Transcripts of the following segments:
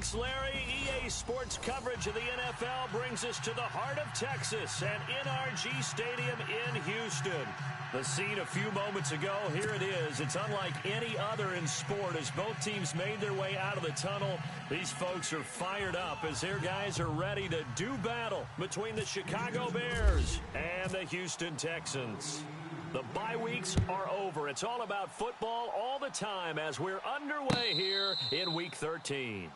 Thanks, Larry. EA Sports coverage of the NFL brings us to the heart of Texas at NRG Stadium in Houston. The scene a few moments ago, here it is. It's unlike any other in sport as both teams made their way out of the tunnel. These folks are fired up as their guys are ready to do battle between the Chicago Bears and the Houston Texans. The bye weeks are over. It's all about football all the time as we're underway here in Week 13.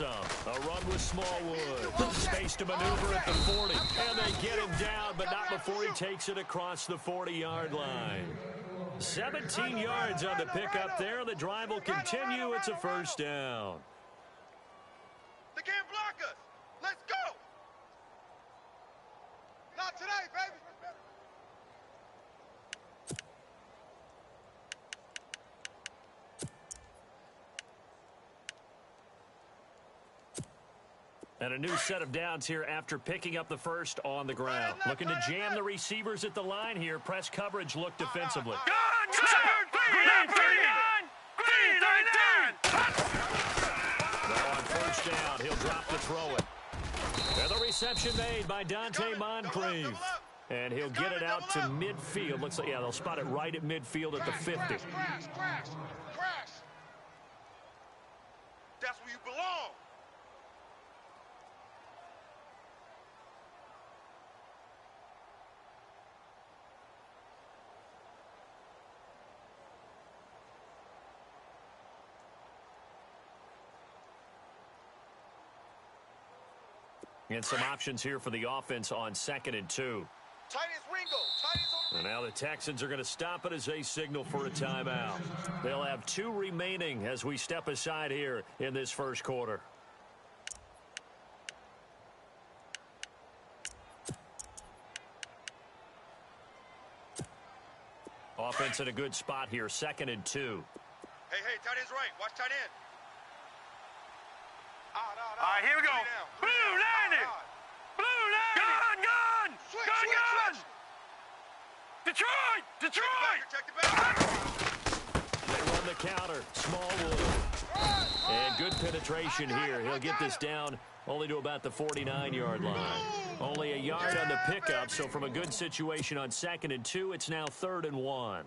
A run with Smallwood. Space to maneuver at the 40. And they get him down, but not before he takes it across the 40-yard line. 17 yards on the pickup there. The drive will continue. It's a first down. They can't block us. Let's go. Not today, baby. And a new set of downs here after picking up the first on the ground. Looking to jam the receivers at the line here. Press coverage look defensively. Now on first down, he'll drop to throw it. And the reception made by Dante Moncrief. And he'll get it out to midfield. Looks like, yeah, they'll spot it right at midfield at the 50. Crash. That's where you belong. And some options here for the offense on 2nd and 2. And now the Texans are going to stop it as they signal for a timeout. They'll have 2 remaining as we step aside here in this first quarter. Offense in a good spot here, 2nd and 2. Hey, tight end's right. Watch tight end. All right, here we go. Blue 90. Blue 90. Gun. Switch. Detroit. Check the back. They run the counter. Smallwood. And good penetration here. He'll get this down only to about the 49-yard line. Only a yard on the pickup, so from a good situation on 2nd and 2, it's now 3rd and 1.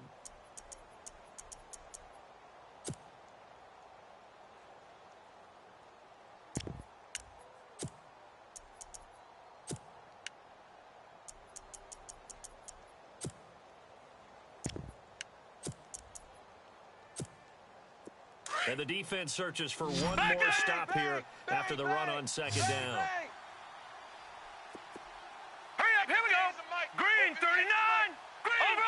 And the defense searches for one more stop here after the run on 2nd down. Hurry up, here we go. Green, 39. Green. Over.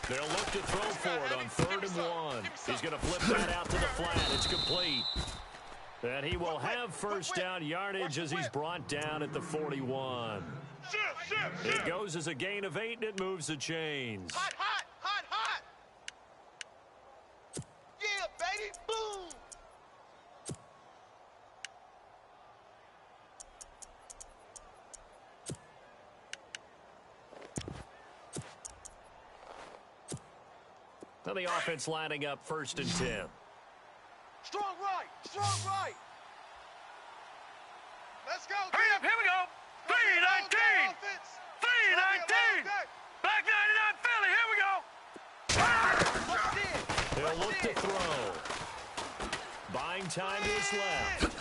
They'll look to throw for it on 3rd and 1. He's going to flip that out to the flat. It's complete. And he will have first down yardage as he's brought down at the 41. It goes as a gain of 8, and it moves the chains. Hot. Now the offense lining up 1st and 10. Strong right. Strong right. Let's go. Hurry up, here we go. 319. 319. Back 99 Philly, here we go. They'll look to throw. Buying time to his left.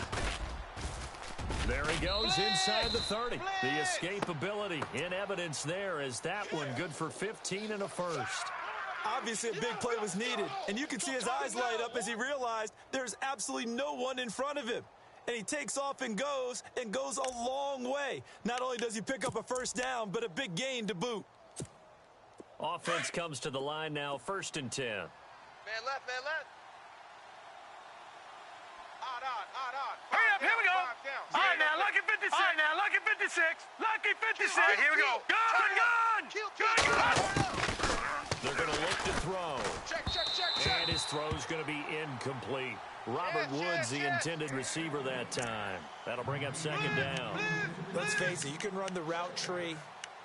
There he goes inside the 30. The escapability in evidence there as that one good for 15 and a first. Obviously, a big play was needed, and you can see his eyes light up as he realized there's absolutely no one in front of him. And he takes off and goes a long way. Not only does he pick up a first down, but a big gain to boot. Offense comes to the line now, 1st and 10. Man left, man left. Odd. Hurry up, here we go. All right, now, lucky 56. All right, now, lucky 56. Lucky 56. All right, here we go. Gun. They're going to look to throw. Check. And his throw's going to be incomplete. Robert Woods, the intended receiver that time. That'll bring up 2nd down. Let's face it, you can run the route tree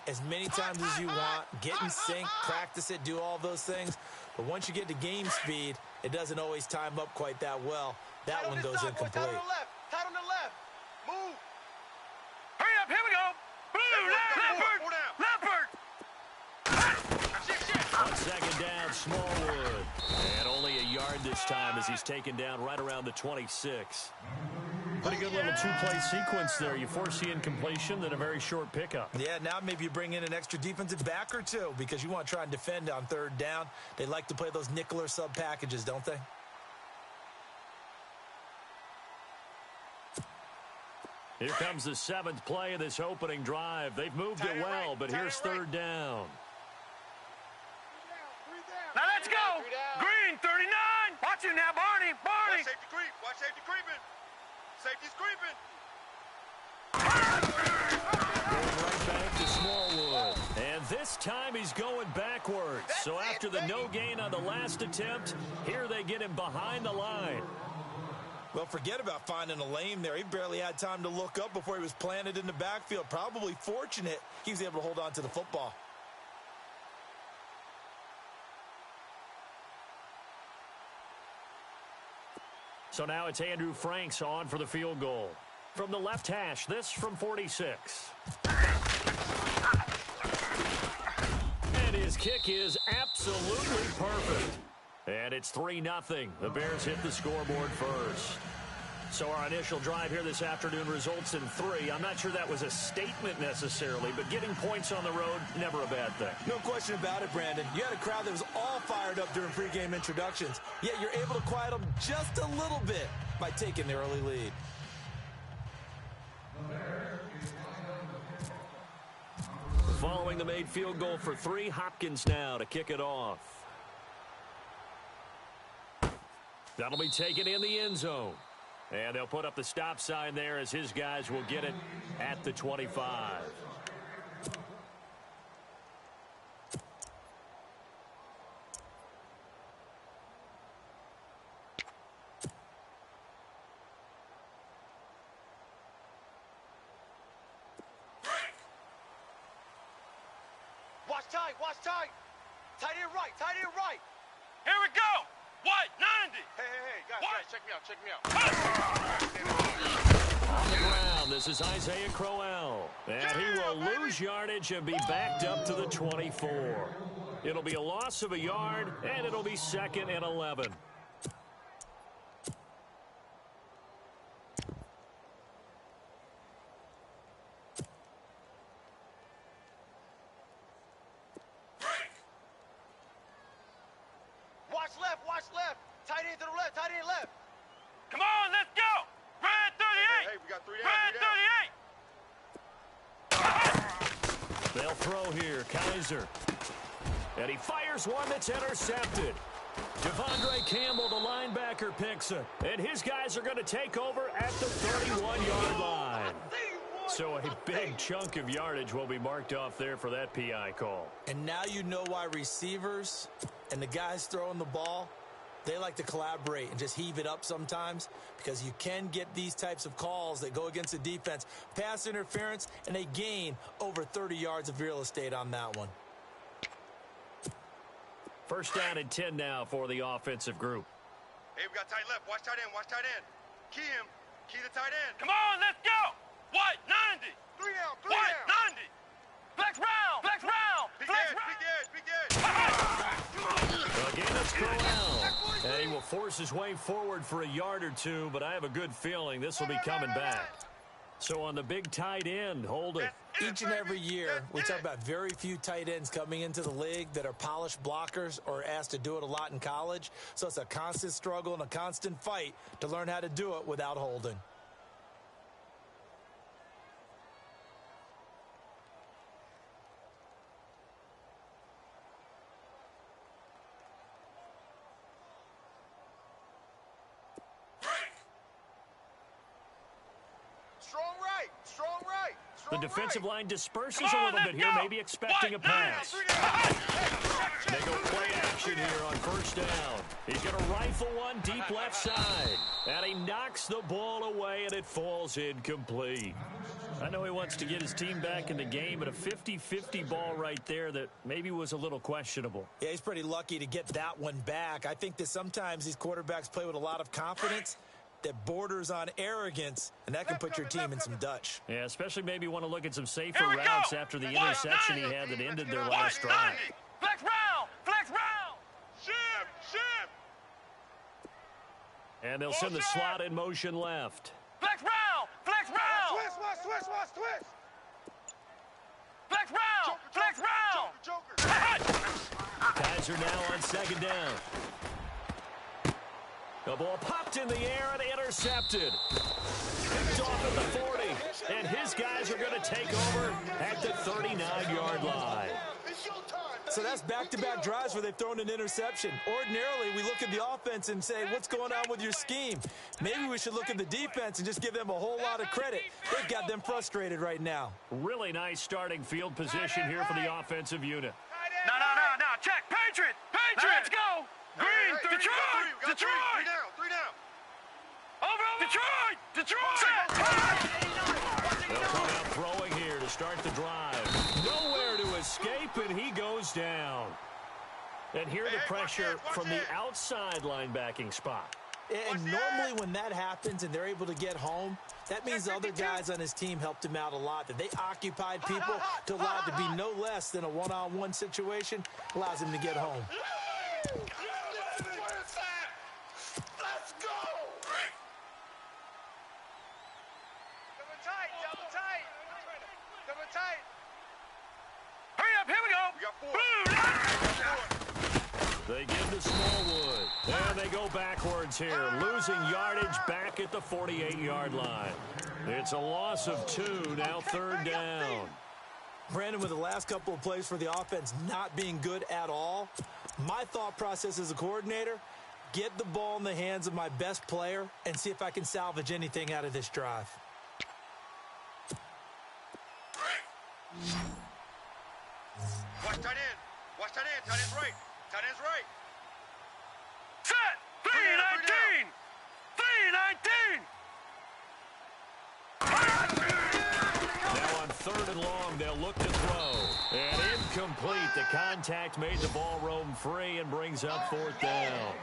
as many times as you want, get in sync, practice it, do all those things. But once you get to game speed, it doesn't always time up quite that well. That one goes incomplete. Tight on the left. Move. Hurry up, here we go. Blue, Leopard. On 2nd down, Smallwood. And only a yard this time as he's taken down right around the 26. Pretty good little two-play sequence there. You force the incompletion, then a very short pickup. Yeah, now maybe you bring in an extra defensive back or two because you want to try and defend on 3rd down. They like to play those nickel or sub packages, don't they? Here comes the 7th play of this opening drive. They've moved it well, but here's 3rd down. Now let's go. Green, 39. Watch it now, Barney. Watch safety creep. Watch safety creeping. Safety's creeping. Going right back to Smallwood. And this time he's going backwards. So after the no gain on the last attempt, here they get him behind the line. Well, forget about finding a lane there. He barely had time to look up before he was planted in the backfield. Probably fortunate he was able to hold on to the football. So now it's Andrew Franks on for the field goal. From the left hash, this from 46. And his kick is absolutely perfect. And it's 3-0. The Bears hit the scoreboard first. So our initial drive here this afternoon results in 3. I'm not sure that was a statement necessarily, but getting points on the road, never a bad thing. No question about it, Brandon. You had a crowd that was all fired up during pregame introductions, yet you're able to quiet them just a little bit by taking the early lead. Following the made field goal for 3, Hopkins now to kick it off. That'll be taken in the end zone. And they'll put up the stop sign there as his guys will get it at the 25. Watch tight. Tight end right. Here we go. What? 90. Hey, guys, check me out. On the ground, this is Isaiah Crowell. And he will lose yardage and be backed up to the 24. It'll be a loss of a yard, and it'll be 2nd and 11. Watch left. Tight end to the left. Come on, let's go. Red 38. Hey, we got 3 down. Red 38. They'll throw here. Kaiser. And he fires one that's intercepted. Devondre Campbell, the linebacker, picks it. And his guys are going to take over at the 31-yard line. So a big chunk of yardage will be marked off there for that PI call. And now you know why receivers and the guys throwing the ball, they like to collaborate and just heave it up sometimes, because you can get these types of calls that go against the defense. Pass interference, and they gain over 30 yards of real estate on that one. First down and 10 now for the offensive group. Hey, we got tight left. Watch tight end. Watch tight end. Key him. Key the tight end. Come on, let's go. White, 90. 3 down. 3 White, down. 90. Flex round. Flex round. Big Flex edge. round. Big edge. Big edge. Again, it's Corral. And he will force his way forward for a yard or two, but I have a good feeling this will be coming back. So on the big tight end, hold it. Each and every year, we talk about very few tight ends coming into the league that are polished blockers or asked to do it a lot in college. So it's a constant struggle and a constant fight to learn how to do it without holding. Strong right. Strong right. The Strong defensive right. line disperses Come a on, little let's bit here, go. maybe expecting a White, 90. pass. 3 down. They go play action here on first down. He's going to rifle one deep left side. And he knocks the ball away, and it falls incomplete. I know he wants to get his team back in the game, but a 50-50 ball right there that maybe was a little questionable. Yeah, he's pretty lucky to get that one back. I think that sometimes these quarterbacks play with a lot of confidence that borders on arrogance, and that can put your team in some Dutch. Yeah, especially maybe want to look at some safer Here we routes go. after the White, interception he 90. had that ended their White, last drive. 90. Flex round. Flex round. Shim. Shim. And they'll send the slot in motion left. Flex round. Flex round. Twist. Watch twist. Watch twist. Flex round. Flex round. Joker. Guys are now on second down. The ball popped in the air and intercepted. Picked off at the 40. And his guys are going to take over at the 39-yard line. So that's back-to-back drives where they've thrown an interception. Ordinarily, we look at the offense and say, what's going on with your scheme? Maybe we should look at the defense and just give them a whole lot of credit. They've got them frustrated right now. Really nice starting field position here for the offensive unit. No. Check. Patriot. Let's go. Green. Detroit. 3 down. 3 down. Over. Detroit. They'll come out throwing here to start the drive. Nowhere to escape, and he goes down. And here the pressure from the outside linebacking spot. And normally when that happens and they're able to get home, that means the other guys on his team helped him out a lot. That they occupied people to allow it to be no less than a one-on-one situation, allows him to get home. Let's go. Double tight. Double tight. Hurry up. Here we go. We got 4. They give to Smallwood. And they go backwards here, losing yardage back at the 48-yard line. It's a loss of 2, now third down. Brandon, with the last couple of plays for the offense not being good at all, my thought process as a coordinator, get the ball in the hands of my best player and see if I can salvage anything out of this drive. Watch tight end. Watch tight end. Tight end's right. Tight end's right. Set. 319. 319. Now on third and long, they'll look to throw. And incomplete. The contact made the ball roam free and brings up fourth down.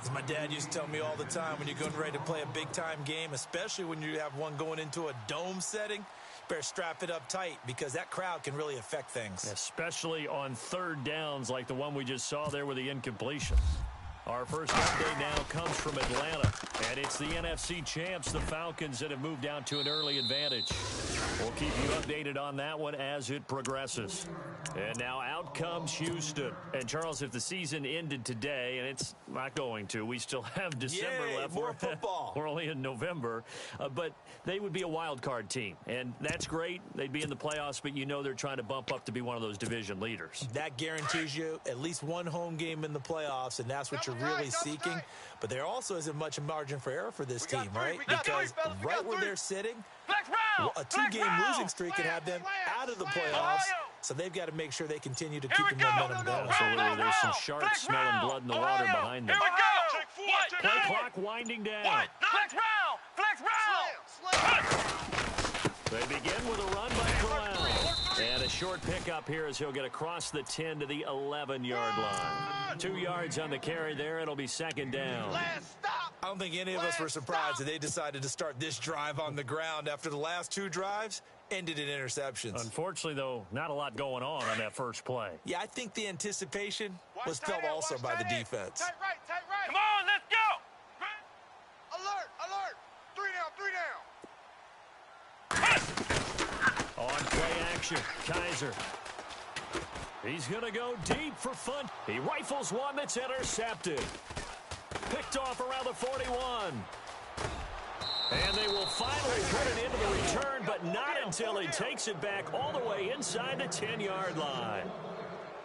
As my dad used to tell me all the time, when you're getting ready to play a big-time game, especially when you have one going into a dome setting, you better strap it up tight because that crowd can really affect things. Especially on third downs like the one we just saw there with the incompletion. Our first update now comes from Atlanta, and it's the NFC champs, the Falcons, that have moved down to an early advantage. We'll keep you updated on that one as it progresses. And now out comes Houston. And, Charles, if the season ended today, and it's not going to, we still have December Yay, left. more football. We're only in November. But they would be a wild card team, and that's great. They'd be in the playoffs, but you know they're trying to bump up to be one of those division leaders. That guarantees you at least one home game in the playoffs, and that's what you're really seeking. But there also isn't much margin for error for this team, right? Because right where they're sitting, a two-game losing streak can have them out of the playoffs. So they've got to make sure they continue to keep the momentum going. Absolutely. There's some sharks smelling blood in the water behind them. Here we go. Play clock winding down. Flex round. Flex round. They begin with a run by Corral. And a short pickup here as he'll get across the 10 to the 11-yard line. 2 yards on the carry there. It'll be second down. I don't think any of us were surprised that they decided to start this drive on the ground after the last 2 drives ended in interceptions. Unfortunately, though, not a lot going on that first play. Yeah, I think the anticipation was felt also by the defense. Tight right, tight right. Come on, let's go. Alert, alert. 3 down, 3 down. On play action, Kaiser. He's going to go deep for fun. He rifles one that's intercepted. Picked off around the 41. And they will finally put it into the return, but not until he takes it back all the way inside the 10-yard line.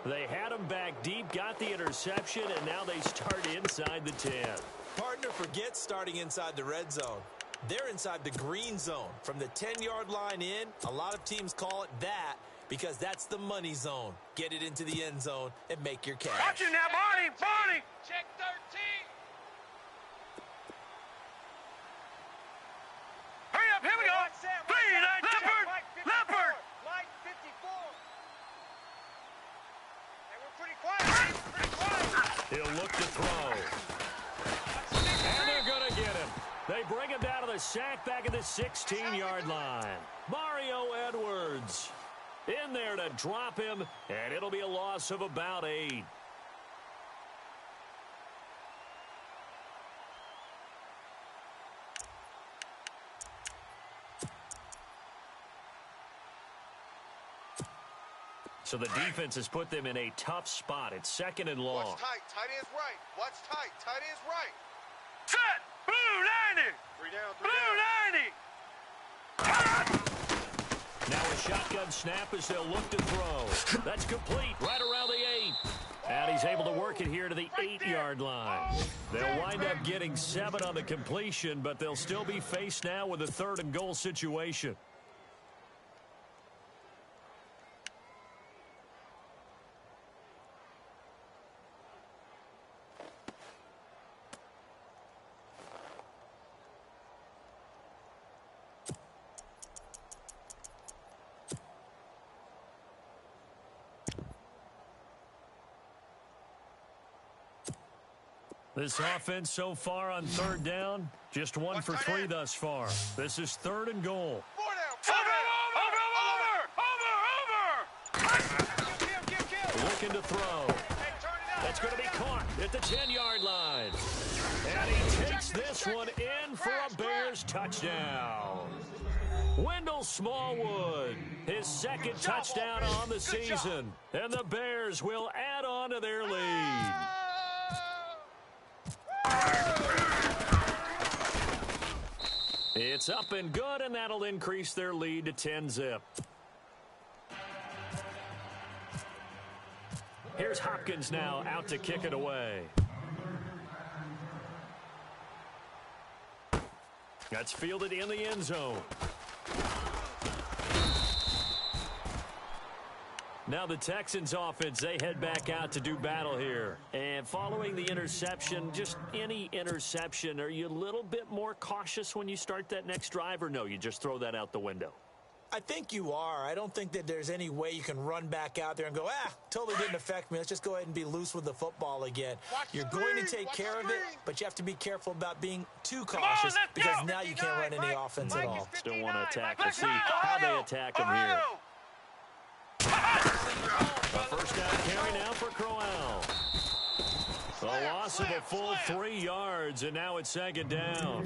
They had him back deep, got the interception, and now they start inside the 10. Partner forgets starting inside the red zone. They're inside the green zone. From the 10-yard line in, a lot of teams call it that because that's the money zone. Get it into the end zone and make your cash. Watch him now, Barney, Barney. Check 13. Hurry up, here we go. 3, Leopard, Leopard. Line 54. Hey, we're pretty quiet. Pretty quiet. He'll look to throw. And they're going to get him. They bring him down to the sack back at the 16-yard line. Mario Edwards in there to drop him, and it'll be a loss of about 8. So the defense has put them in a tough spot. It's second and long. Watch tight. Tight end's right. Watch tight. Tight end's right. Set. Blue 90. 3 down, 3 Blue down. 90. Now a shotgun snap as they'll look to throw. That's complete right around the 8. And he's able to work it here to the 8-yard line. They'll wind up getting 7 on the completion, but they'll still be faced now with a 3rd and goal situation. This offense so far on 3rd down, just 1 for 3 thus far. This is 3rd and goal. 4 down. Over. Looking to throw. That's going to be caught at the 10-yard line. And he takes this one in for a Bears touchdown. Wendell Smallwood, his 2nd touchdown on the season. And the Bears will add on to their lead. It's up and good, and that'll increase their lead to 10-zip. Here's Hopkins now out to kick it away. That's fielded in the end zone. Now the Texans offense, they head back out to do battle here. And following the interception, just any interception, are you a little bit more cautious when you start that next drive, or no, you just throw that out the window? I think you are. I don't think that there's any way you can run back out there and go, totally didn't affect me. Let's just go ahead and be loose with the football again. You're going to take care of it, but you have to be careful about being too cautious because now you can't run any offense at all. Still want to attack. We'll see how they attack him here. A first down carry now for Crowell. A loss of a full 3 yards, and now it's 2nd down.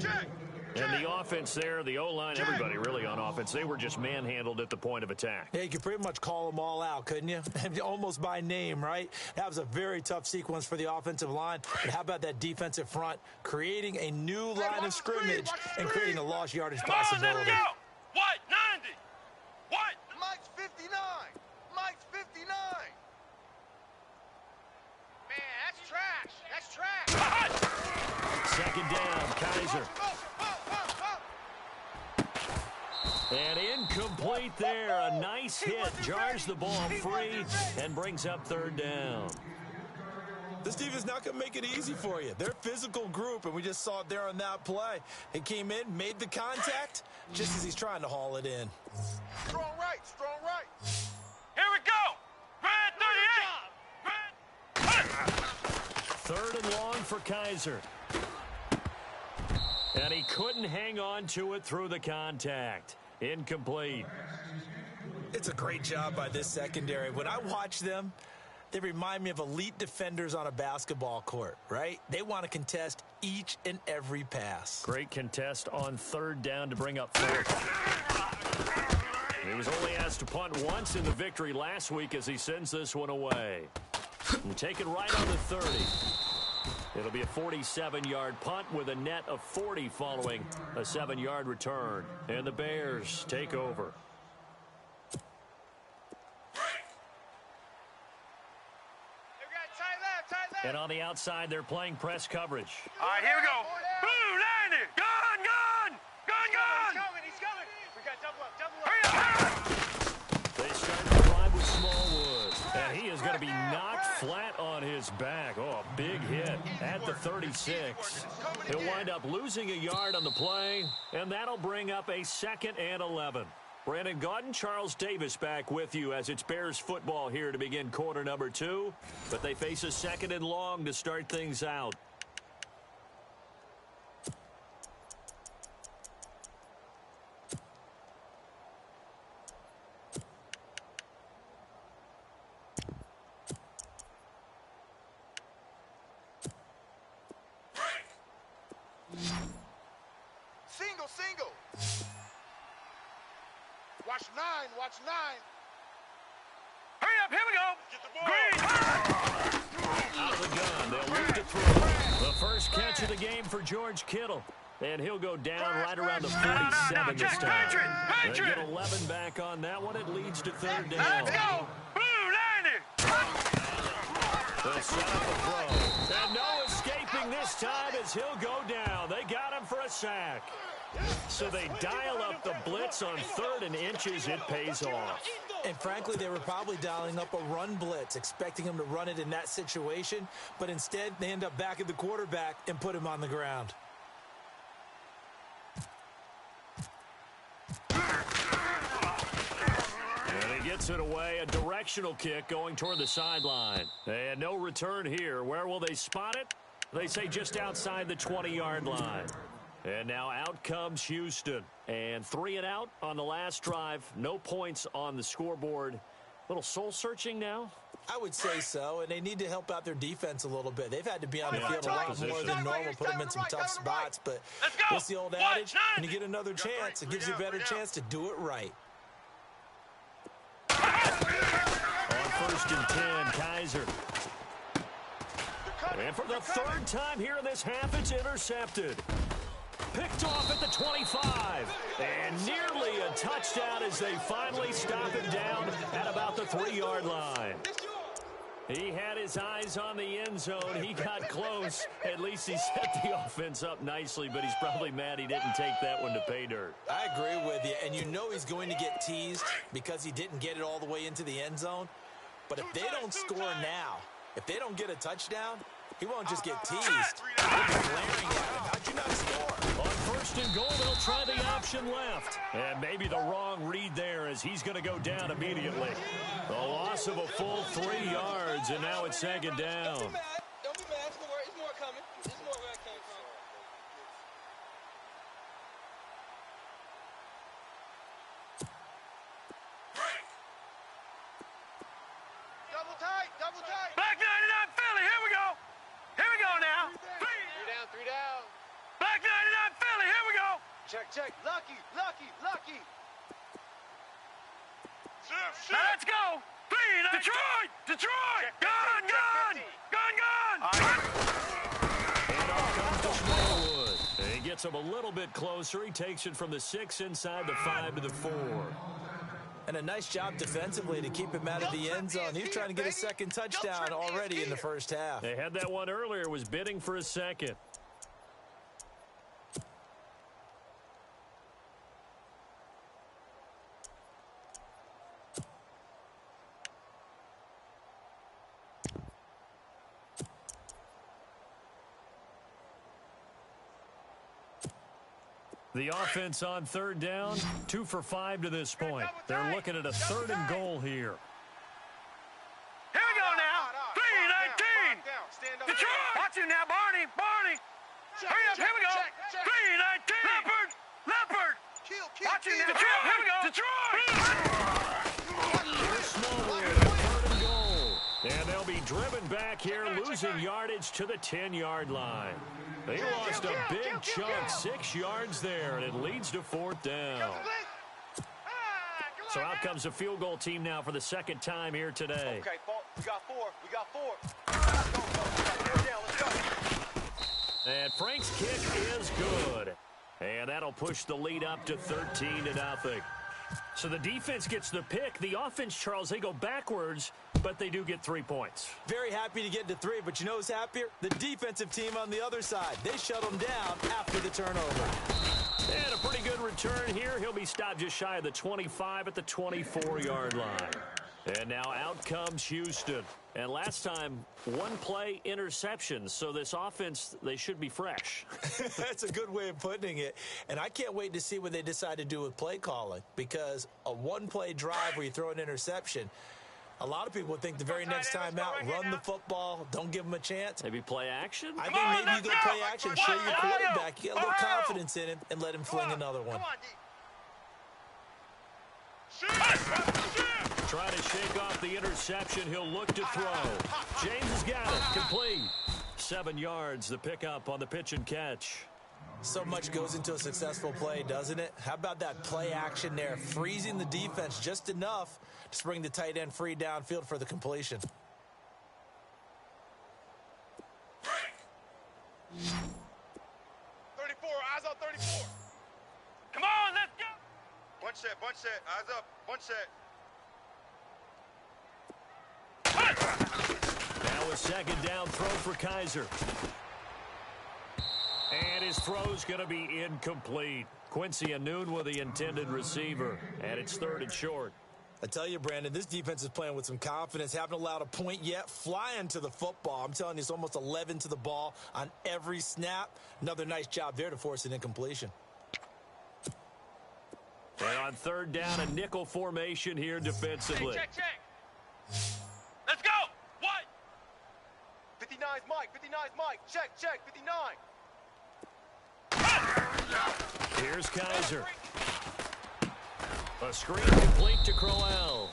And the offense there, the O-line, everybody really on offense, they were just manhandled at the point of attack. Yeah, you could pretty much call them all out, couldn't you? Almost by name, right? That was a very tough sequence for the offensive line. But how about that defensive front, creating a new line of scrimmage and creating a lost yardage possibility? Let's go. What? 90. What? Mike's 59. Mike's 59. Man, that's trash. That's trash. 2nd down, Kaiser. And incomplete there. A nice hit. Jars the ball free and brings up 3rd down. This team is not going to make it easy for you. They're a physical group, and we just saw it there on that play. He came in, made the contact, just as he's trying to haul it in. Strong right, strong right. Here 3rd and long for Kaiser. And he couldn't hang on to it through the contact. Incomplete. It's a great job by this secondary. When I watch them, they remind me of elite defenders on a basketball court, right? They want to contest each and every pass. Great contest on 3rd down to bring up 4th. He was only asked to punt once in the victory last week as he sends this one away. And take it right on the 30. It'll be a 47-yard punt with a net of 40 following a 7-yard return. And the Bears take over. And on the outside, they're playing press coverage. All right, here we go. Blue, land it. Gun, gun. Gun, gun. He's coming. We got double up. Hurry up. They start the drive with Smallwood. And he is going to be knocked flat on his back. Oh, a big hit at the 36. He'll wind up losing a yard on the play, and that'll bring up a 2nd and 11. Brandon Gaudin, Charles Davis back with you as it's Bears football here to begin quarter number 2. But they face a 2nd and long to start things out. Single. Watch 9. Hurry up, here we go. Get the ball. Green. Out of the gun, they'll move to throw. The first catch of the game for George Kittle. And he'll go down right around the 47 this time. They get 11 back on that one. It leads to 3rd down. Let's go. Blue, land it. They'll set up the throw. And no escaping this time as he'll go down. They got him for a sack. So they dial up the blitz on 3rd and inches. It pays off. And frankly, they were probably dialing up a run blitz, expecting him to run it in that situation. But instead, they end up back at the quarterback and put him on the ground. And he gets it away. A directional kick going toward the sideline. And no return here. Where will they spot it? They say just outside the 20-yard line. And now out comes Houston. And 3 and out on the last drive. No points on the scoreboard. A little soul-searching now? I would say so, and they need to help out their defense a little bit. They've had to be on the field a lot more than normal, put them in some tough spots. But what's the old adage? When you get another chance, it gives you a better chance to do it right. On 1st and 10, Kaiser. And for the 3rd time here in this half, it's intercepted. Picked off at the 25. And nearly a touchdown as they finally stop him down at about the 3-yard line. He had his eyes on the end zone. He got close. At least he set the offense up nicely, but he's probably mad he didn't take that one to pay dirt. I agree with you, and you know he's going to get teased because he didn't get it all the way into the end zone. But if they don't score now, if they don't get a touchdown, he won't just get teased. He'll be glaring at him. How'd you not score? On 1st and goal, they'll try the option left. And maybe the wrong read there as he's going to go down immediately. The loss of a full 3 yards, and now it's 2nd down. Don't be mad. It's more coming. It's more where it came from. Double tight. Black 99 Philly, here we go. Here we go now. 3 down. Black 99 Philly, here we go. Check. Lucky. Now let's go. 3, Detroit. Gun. And off comes to Smallwood. And he gets him a little bit closer. He takes it from the 6 inside the 5 to the 4. And a nice job defensively to keep him out of the end zone. He was trying to get a 2nd touchdown already in the 1st half. They had that one earlier, was bidding for a 2nd. The offense on 3rd down, 2 for 5 to this point. They're looking at a 3rd and goal here. Here we go now. 3, 19. Stand up. Detroit! Watch it now, Barney! Barney! Hurry up, here we go! 319! Leopard! Leopard! Kill. Watch it now! Detroit! Here we go! Detroit! Smallwood, third and goal. And they'll be driven back here, losing yardage to the 10-yard line. They lost a big chunk, 6 yards there, and it leads to 4th down. So out comes the field goal team now for the second time here today. Okay, we got 4. We got 4. Let's go. Let's go. And Frank's kick is good. And that'll push the lead up to 13-0. So the defense gets the pick. The offense, Charles, they go backwards, but they do get 3 points. Very happy to get to 3, but you know who's happier? The defensive team on the other side. They shut them down after the turnover. And a pretty good return here. He'll be stopped just shy of the 25 at the 24-yard line. And now out comes Houston. And last time, 1 play interception. So this offense, they should be fresh. That's a good way of putting it. And I can't wait to see what they decide to do with play calling, because a 1-play drive where you throw an interception, a lot of people would think the very next time out, run the football, don't give them a chance. Maybe play action? I think maybe you go play action, show your quarterback, you get a little confidence in him, and let him fling another one. Try to shake off the interception. He'll look to throw. James has got it. Complete. 7 yards, the pickup on the pitch and catch. So much goes into a successful play, doesn't it? How about that play action there, freezing the defense just enough to bring the tight end free downfield for the completion. 34, eyes up, 34. Come on, let's go! Bunch set, eyes up, bunch set. Now a second down throw for Kaiser. And his throw's going to be incomplete. Quincy Anoon with the intended receiver. And it's 3rd and short. I tell you, Brandon, this defense is playing with some confidence. Haven't allowed a point yet. Flying to the football. I'm telling you, it's almost 11 to the ball on every snap. Another nice job there to force an incompletion. And on 3rd down, a nickel formation here defensively. Check. Let's go! What? 59's Mike. Check, 59. Here's Kaiser. A screen complete to Crowell.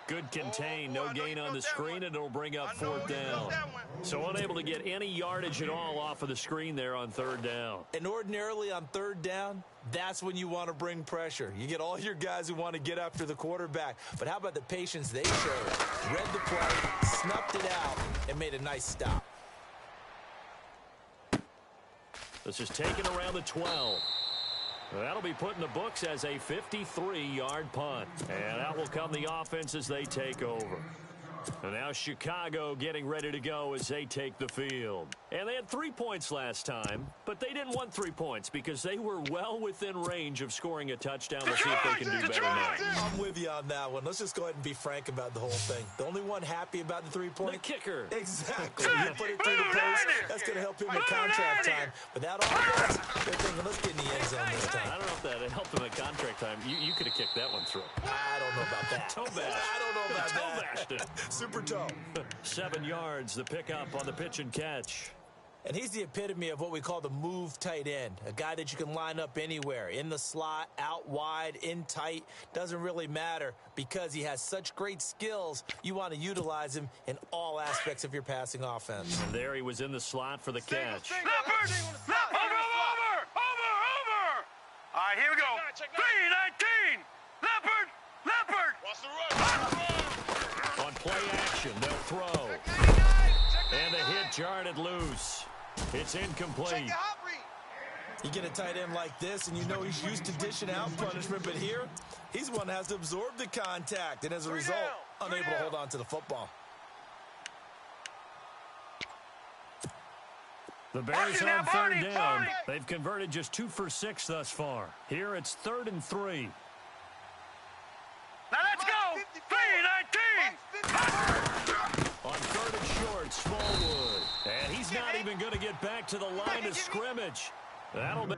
Good contain, no gain on the screen, and it'll bring up 4th down. So unable to get any yardage at all off of the screen there on 3rd down. And ordinarily on 3rd down, that's when you want to bring pressure. You get all your guys who want to get after the quarterback. But how about the patience they showed? Read the play, snuffed it out, and made a nice stop. This is taken around the 12. That'll be put in the books as a 53-yard punt. And out will come the offense as they take over. And now Chicago getting ready to go as they take the field. And they had 3 points last time, but they didn't want 3 points because they were well within range of scoring a touchdown. We'll see if they can do better now. I'm with you on that one. Let's just go ahead and be frank about the whole thing. The only one happy about the 3-point? The kicker. Exactly. You put it through the post, that's going to help him in contract time. But that offense, they're thinking, let's get in the end zone this time. I don't know if that helped them at contract time. You could have kicked that one through. I don't know about that. Toe bash. I don't know about Toe that. bashed it. Super toe. 7 yards, the pickup on the pitch and catch. And he's the epitome of what we call the move tight end, a guy that you can line up anywhere, in the slot, out wide, in tight, doesn't really matter because he has such great skills. You want to utilize him in all aspects of your passing offense. And there he was in the slot for the catch. Leopard! Over! All right, here we go. 319! Leopard! Watch the run. On play action, they'll throw. And the hit jarred loose. It's incomplete. You get a tight end like this, and you know he's used to dishing out punishment, but here, he's one that has to absorb the contact, and as a result, unable to hold on to the football. The Bears on 3rd down. They've converted just 2 for 6 thus far. Here it's 3rd and 3. Now let's go! 319! On 3rd and short, Smallwood. And he's not even going to get back to the line of scrimmage. That'll be...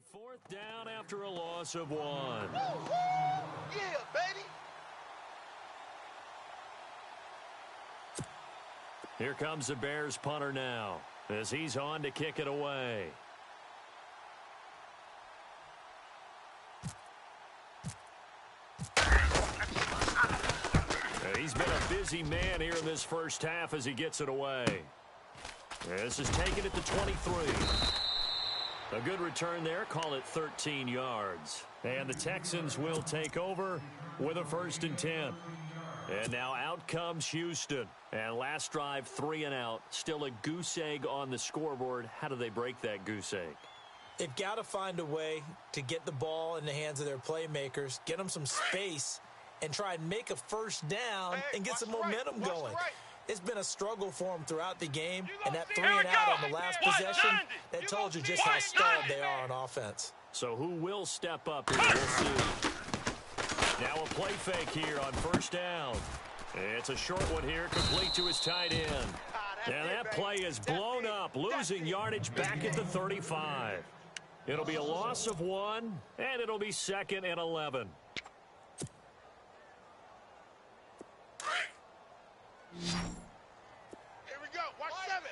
Fourth down after a loss of 1. Yeah, baby. Here comes the Bears punter now as he's on to kick it away. He's been a busy man here in this first half as he gets it away. This is taken at the 23. A good return there. Call it 13 yards. And the Texans will take over with a 1st and 10. And now out comes Houston. And last drive, 3 and out. Still a goose egg on the scoreboard. How do they break that goose egg? They've got to find a way to get the ball in the hands of their playmakers, get them some space, and try and make a first down and get some momentum going. It's been a struggle for them throughout the game, and that 3 and out on the last possession, that told you just how stalled they are on offense. So who will step up here? We'll see. Now a play fake here on 1st down. It's a short one here, complete to his tight end. And that play is blown up, losing yardage back at the 35. It'll be a loss of 1, and it'll be 2nd and 11. Here we go. Watch 7.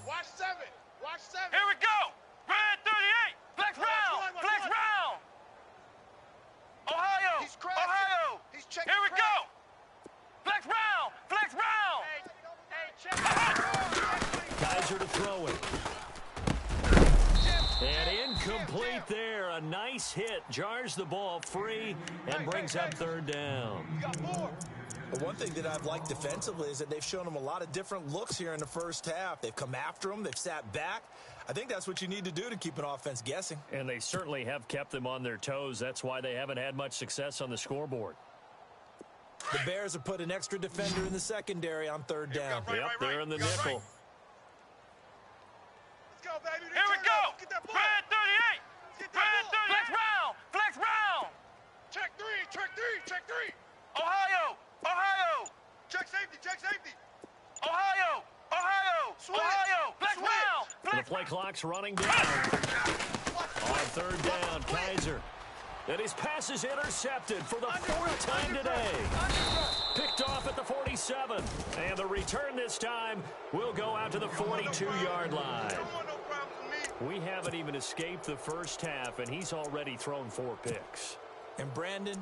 Watch 7. Watch 7. Here we go. Red 38. Flex round. Flex round. Ohio. He's crashing. Ohio. He's checking. Here we go. Flex round. Flex round. Hey, check. Kaiser to throw it. And incomplete there. A nice hit. Jars the ball free and brings up 3rd down. You got more. But one thing that I've liked defensively is that they've shown them a lot of different looks here in the first half. They've come after them. They've sat back. I think that's what you need to do to keep an offense guessing. And they certainly have kept them on their toes. That's why they haven't had much success on the scoreboard. The Bears have put an extra defender in the secondary on 3rd down. Yep, they're in the nickel. Let's go, baby. Here we go. Get that ball. Red 38. Get that Red ball. 38. Flex round. Flex round. Check 3. Check 3. Check 3. Ohio. Ohio. Check safety. Check safety. Ohio. Ohio. Switch. Ohio. Flex Switch. round. The Flex. play clock's running down. On 3rd down, Kaiser. And his pass is intercepted for the 4th time today. Picked off at the 47. And the return this time will go out to the 42-yard line. Don't want no problems with me. We haven't even escaped the first half, and he's already thrown 4 picks. And Brandon,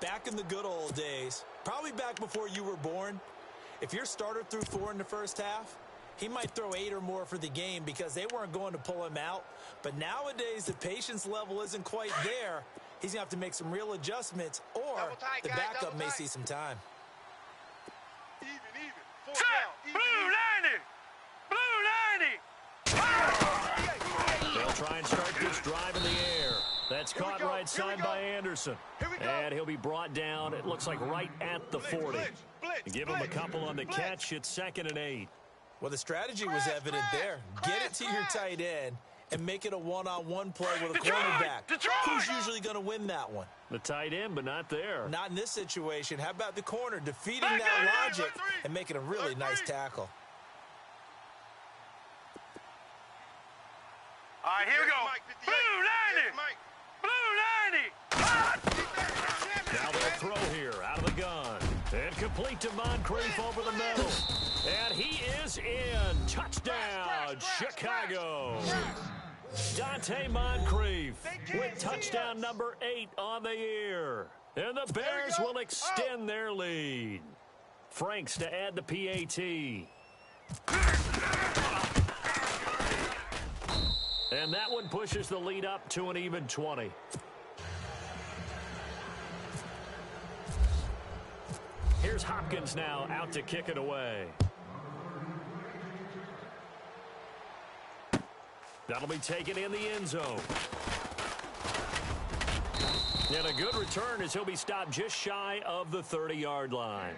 back in the good old days, probably back before you were born, if your starter threw 4 in the first half, he might throw 8 or more for the game because they weren't going to pull him out. But nowadays, the patience level isn't quite there. He's going to have to make some real adjustments, or Double tight, the guys, backup double may tight. see some time. Even. 4 Set. down. Blue 90. Blue 90. They'll try and start this drive in the air. That's caught go. right Here we side go. by Anderson. Here we go. And he'll be brought down, it looks like right at the 40. Blitz. Give him a couple on the Blitz. catch. It's 2nd and 8. Well, the strategy was evident there. Get it to your tight end and make it a one-on-one play with a cornerback. Detroit! Who's usually going to win that one? The tight end, but not there. Not in this situation. How about the corner defeating Back that there, logic right three. and making a really Right nice three. tackle? All right, here we go. Mike, 58. Blue 90. Yes, Mike. Blue 90. Now they'll throw here out of the gun. And complete to Moncrief over the middle. And he is in. Touchdown, Chicago. Dante Moncrief with touchdown number 8 on the year. And the Bears will extend their lead. Franks to add the PAT. And that one pushes the lead up to an even 20. Here's Hopkins now out to kick it away. That'll be taken in the end zone. And a good return as he'll be stopped just shy of the 30-yard line.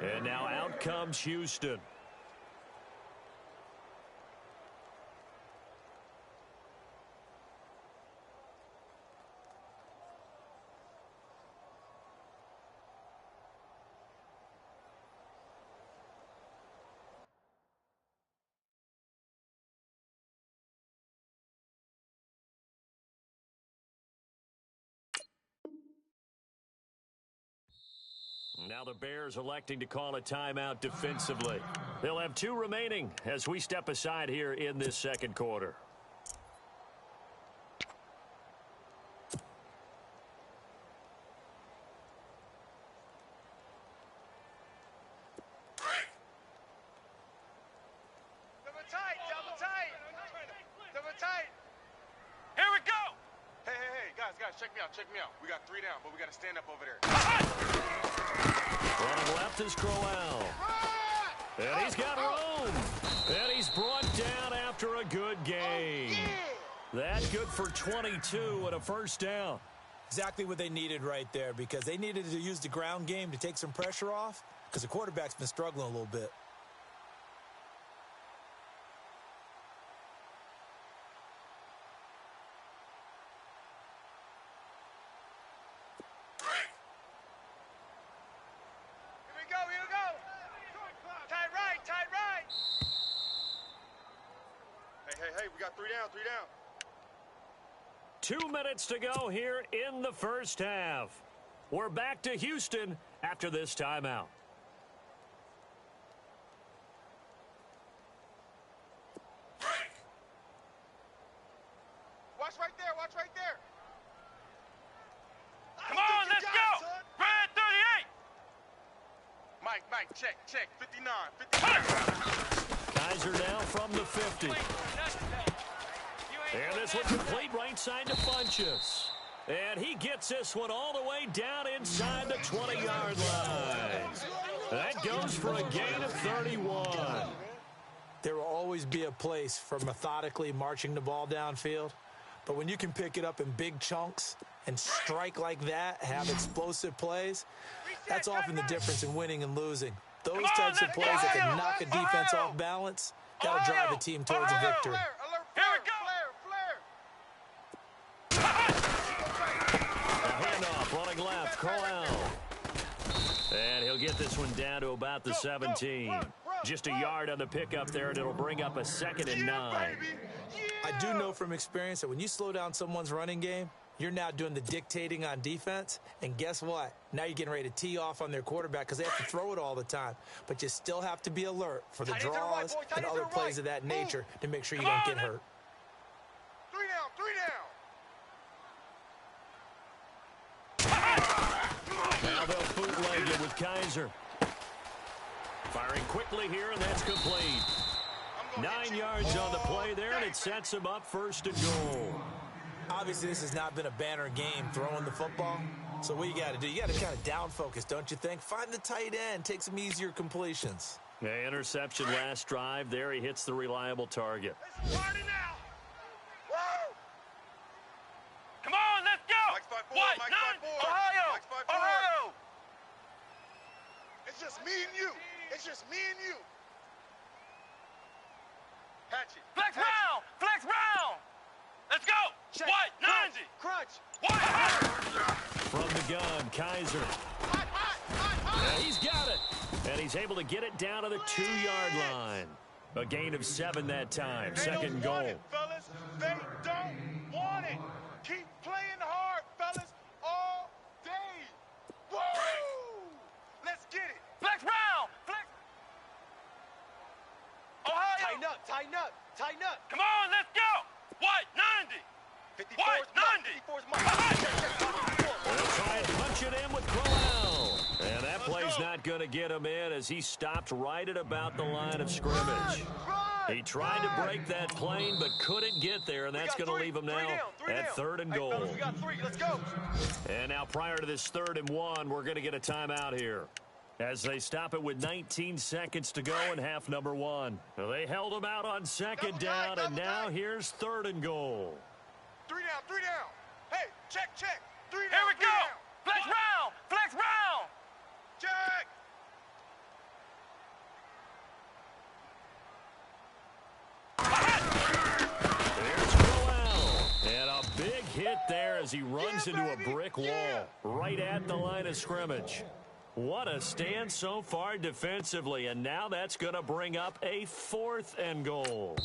And now out comes Houston. Now the Bears electing to call a timeout defensively. They'll have 2 remaining as we step aside here in this second quarter. Check me out. We got 3 down, but we got to stand up over there. Running left is Crowell. And he's got room. And he's brought down after a good game. That's good for 22 and a first down. Exactly what they needed right there, because they needed to use the ground game to take some pressure off, because the quarterback's been struggling a little bit. Hey, we got 3 down, 3 down. 2 minutes to go here in the first half. We're back to Houston after this timeout. Watch right there, watch right there. Come on, let's go. Red 38. Mike, check. 59, 59. Kaiser now from the 50. And this one complete right side to Funchess. And he gets this one all the way down inside the 20-yard line. That goes for a gain of 31. There will always be a place for methodically marching the ball downfield. But when you can pick it up in big chunks and strike like that, have explosive plays, that's often the difference in winning and losing. Those types of plays that can knock a defense off balance, that'll drive a team towards a victory. Handoff running left, Crowell. And he'll get this one down to about the 17. Just a yard on the pickup there, and it'll bring up a 2nd and 9. I do know from experience that when you slow down someone's running game, you're now doing the dictating on defense, and guess what? Now you're getting ready to tee off on their quarterback because they have to throw it all the time. But you still have to be alert for the draws and other plays of that nature to make sure you don't get hurt. 3 down. Now they'll bootleg it with Kaiser. Firing quickly here, and that's complete. 9 yards on the play there, and it sets him up 1st and goal. Obviously, this has not been a banner game throwing the football. So what you got to do, you got to kind of down focus, don't you think? Find the tight end, take some easier completions. Yeah, interception last drive. There he hits the reliable target. Come on, let's go. Mike's 5-4, What? Mike's 5-4. Ohio. Mike's 5-4. Ohio. It's just me and you. It's just me and you. Hatchet. Flex round. Flex round. Let's go. Check. What? 90. Crunch. What? From the gun, Kaiser. And he's got it. And he's able to get it down to the 2-yard line. A gain of 7 that time. 2nd and goal. Fellas. They don't want it. Keep playing hard, fellas, all day. Woo! Let's get it. Flex round. Flex. Ohio. Tighten up. Come on, let's go. What? 90. 54's What? 90. 54's mine. They'll try and punch it in with Crowell. And that play's not going to get him in as he stopped right at about the line of scrimmage. He tried to break that plane but couldn't get there, and that's going to leave him now at 3rd and goal. We got 3. Let's go. And now prior to this 3rd and 1, we're going to get a timeout here as they stop it with 19 seconds to go in half number 1. They held him out on 2nd down, and now here's 3rd and goal. 3 down. Hey, check. 3 down. Here we 3 go. down. Flex round. Flex round. Check. There's Crowell. And a big hit there as he runs into a brick wall right at the line of scrimmage. What a stand so far defensively, and now that's going to bring up a 4th and goal.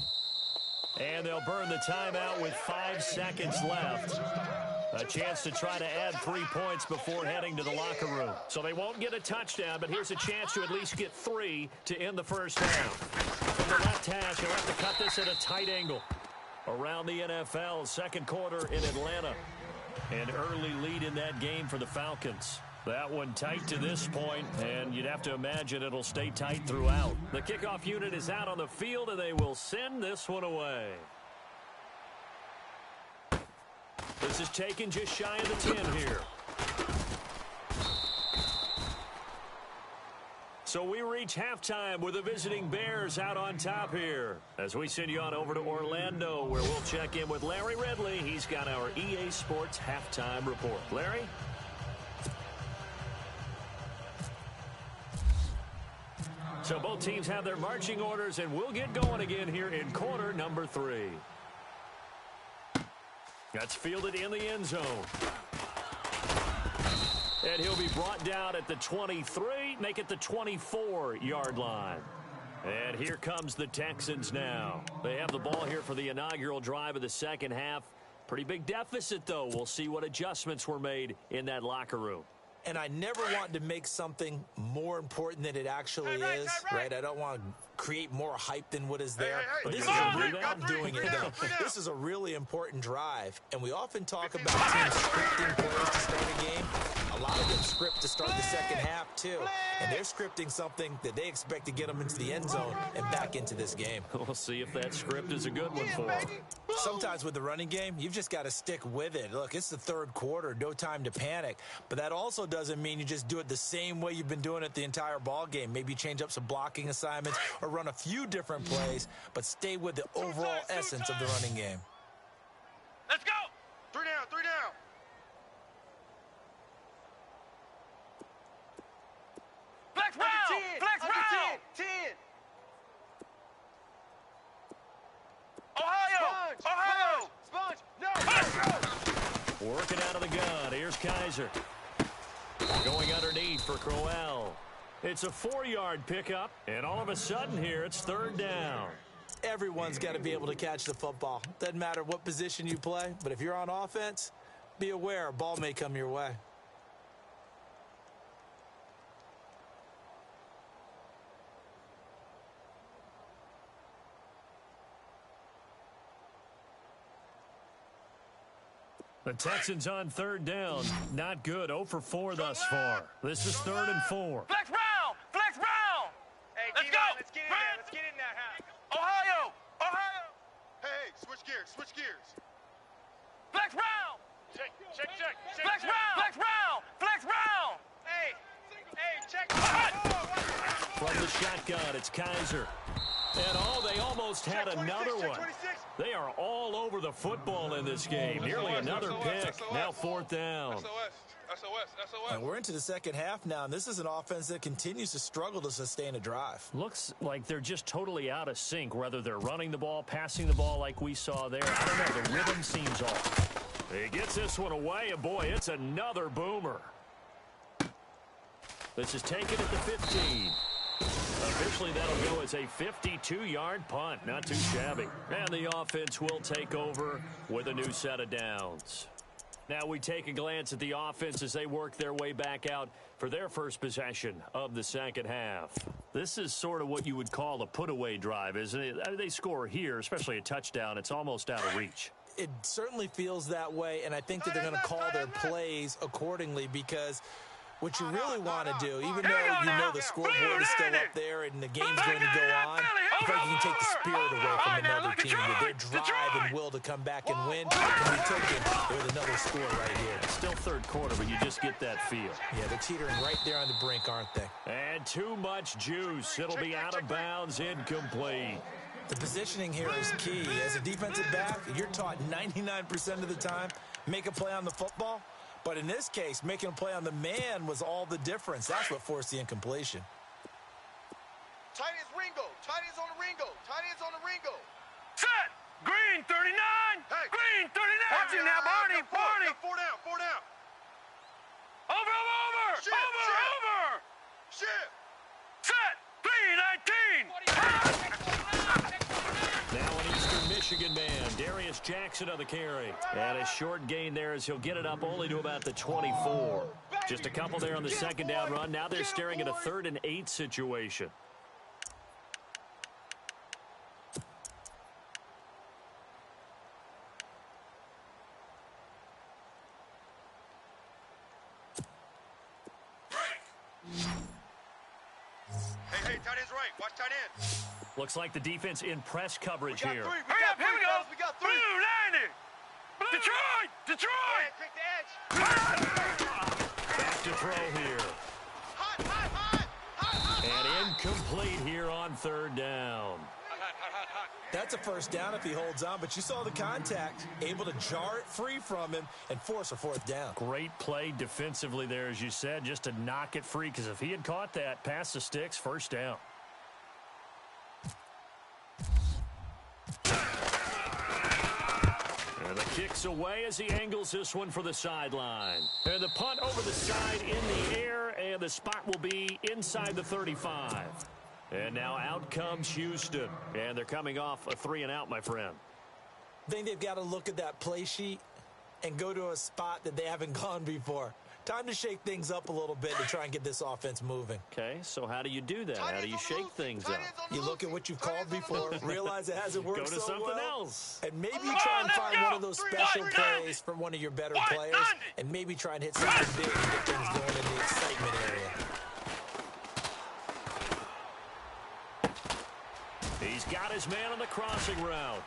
And they'll burn the timeout with 5 seconds left. A chance to try to add 3 points before heading to the locker room. So they won't get a touchdown, but here's a chance to at least get 3 to end the first half. From the left hash, he'll have to cut this at a tight angle. Around the NFL, second quarter in Atlanta. An early lead in that game for the Falcons. That one tight to this point, and you'd have to imagine it'll stay tight throughout. The kickoff unit is out on the field, and they will send this one away. This is taken just shy of the 10 here. So we reach halftime with the visiting Bears out on top here. As we send you on over to Orlando, where we'll check in with Larry Ridley. He's got our EA Sports halftime report. Larry? So both teams have their marching orders, and we'll get going again here in quarter number 3. That's fielded in the end zone. And he'll be brought down at the 23, make it the 24-yard line. And here comes the Texans now. They have the ball here for the inaugural drive of the second half. Pretty big deficit, though. We'll see what adjustments were made in that locker room. And I never want to make something more important than it actually is, right? I don't want to create more hype than what is there. But this is I'm doing it though. This is a really important drive, and we often talk about teams scripting plays to start a game. A lot of them script to start the second half too, and they're scripting something that they expect to get them into the end zone and back into this game. We'll see if that script is a good one for them. Sometimes with the running game, you've just got to stick with it. Look, it's the third quarter, no time to panic, but that also doesn't mean you just do it the same way you've been doing it the entire ball game. Maybe change up some blocking assignments or run a few different plays, but stay with the overall essence of the running game. Let's go. 3 down, 3 down. Flex round! Flex round! 10. Ohio! Ohio! Sponge! No! Working out of the gun. Here's Kaiser. Going underneath for Crowell. It's a 4-yard pickup, and all of a sudden here, it's third down. Everyone's got to be able to catch the football. Doesn't matter what position you play, but if you're on offense, be aware a ball may come your way. The Texans on third down. Not good. 0 for 4 thus far. This is 3rd and 4. Flex round! Flex round! Hey, Let's D-line, go! let's get in there. Let's get in there, huh? Ohio! Ohio! Hey, switch gears, switch gears. Flex round! Check. Flex round! Flex round! Flex round! Hey, check. From the shotgun, it's Kaiser. And they almost had another one. They are all over the football in this game. Nearly another pick. Now 4th down. SOS. And we're into the second half now, and this is an offense that continues to struggle to sustain a drive. Looks like they're just totally out of sync, whether they're running the ball, passing the ball like we saw there. I don't know. The rhythm seems off. He gets this one away, and boy, it's another boomer. This is taken at the 15. Officially, that'll go as a 52-yard punt. Not too shabby. And the offense will take over with a new set of downs. Now we take a glance at the offense as they work their way back out for their first possession of the second half. This is sort of what you would call a put-away drive, isn't it? I mean, they score here, especially a touchdown. It's almost out of reach. It certainly feels that way, and I think that they're going to call their plays accordingly because what you really want to do, even though you know the scoreboard is still up there and the game's going to go on, I think you can take the spirit away from another team. That their drive and will to come back and win can be taken with another score right here. It's still third quarter, but you just get that feel. Yeah, they're teetering right there on the brink, aren't they? And too much juice. It'll be out of bounds, incomplete. The positioning here is key. As a defensive back, you're taught 99% of the time, make a play on the football. But in this case, making a play on the man was all the difference. That's what forced the incompletion. Tight ends Ringo. Tight ends on the Ringo. Tight ends on the Ringo. Set! Green 39! Hey. Green 39! Watch it now, Barney! Barney! 4 down, 4 down. Over! Shit, Over! shit. Over! Shit. Set! 319! Now an Eastern Michigan man, Darius Jackson on the carry. And a short gain there as he'll get it up only to about the 24. Just a couple there on the second down run. Now they're staring at a 3rd and 8 situation. Hey, tight end's right. Watch tight end. Looks like the defense in press coverage We got here. three. Hurry up, here we go. We got three. Blue 90. Detroit! Detroit! Take the edge. Back to throw here. Hot. And incomplete here on 3rd down. That's a first down if he holds on, but you saw the contact. Able to jar it free from him and force a 4th down. Great play defensively there, as you said, just to knock it free, because if he had caught that, past the sticks, 1st down. And the kick's away as he angles this one for the sideline. And the punt over the side in the air, and the spot will be inside the 35. And now out comes Houston. And they're coming off a 3-and-out, my friend. I think they've got to look at that play sheet and go to a spot that they haven't gone before. Time to shake things up a little bit to try and get this offense moving. Okay, so how do you do that? How do you shake things up? You look at what you've called before, realize it hasn't worked Go to so something well, else. and maybe try and find one of those special plays from one of your better players, and maybe try and hit something big and get things going in the excitement area. He's got his man on the crossing route.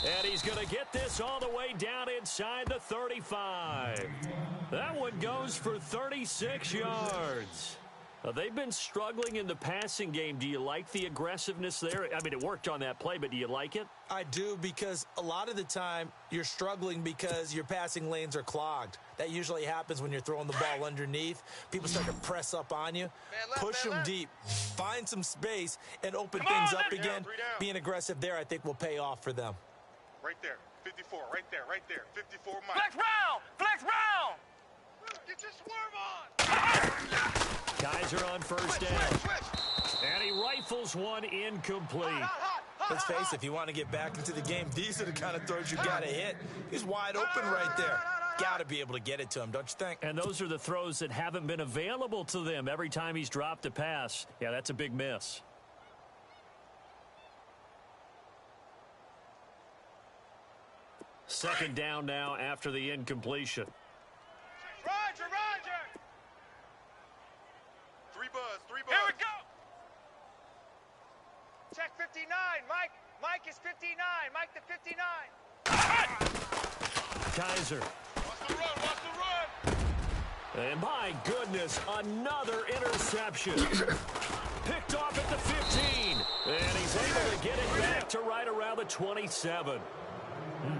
And he's going to get this all the way down inside the 35. That one goes for 36 yards. They've been struggling in the passing game. Do you like the aggressiveness there? I mean, it worked on that play, but do you like it? I do, because a lot of the time you're struggling because your passing lanes are clogged. That usually happens when you're throwing the ball underneath. People start to press up on you, push them deep, find some space, and open things up again. Being aggressive there, I think, will pay off for them. Right there. 54. Right there. 54 miles. Flex round! Flex round! Get your swerve on. Kaiser on 1st down. And he rifles one incomplete. Let's face it, if you want to get back into the game, these are the kind of throws you got to hit. He's wide open right there. Got to be able to get it to him, don't you think? And those are the throws that haven't been available to them every time he's dropped a pass. Yeah, that's a big miss. Second down now after the incompletion. Roger. Three buzz. Here we go! Check 59. Mike is 59. Mike the 59. Kaiser. Watch the run. And my goodness, another interception. Picked off at the 15. And he's able to get it back to right around the 27.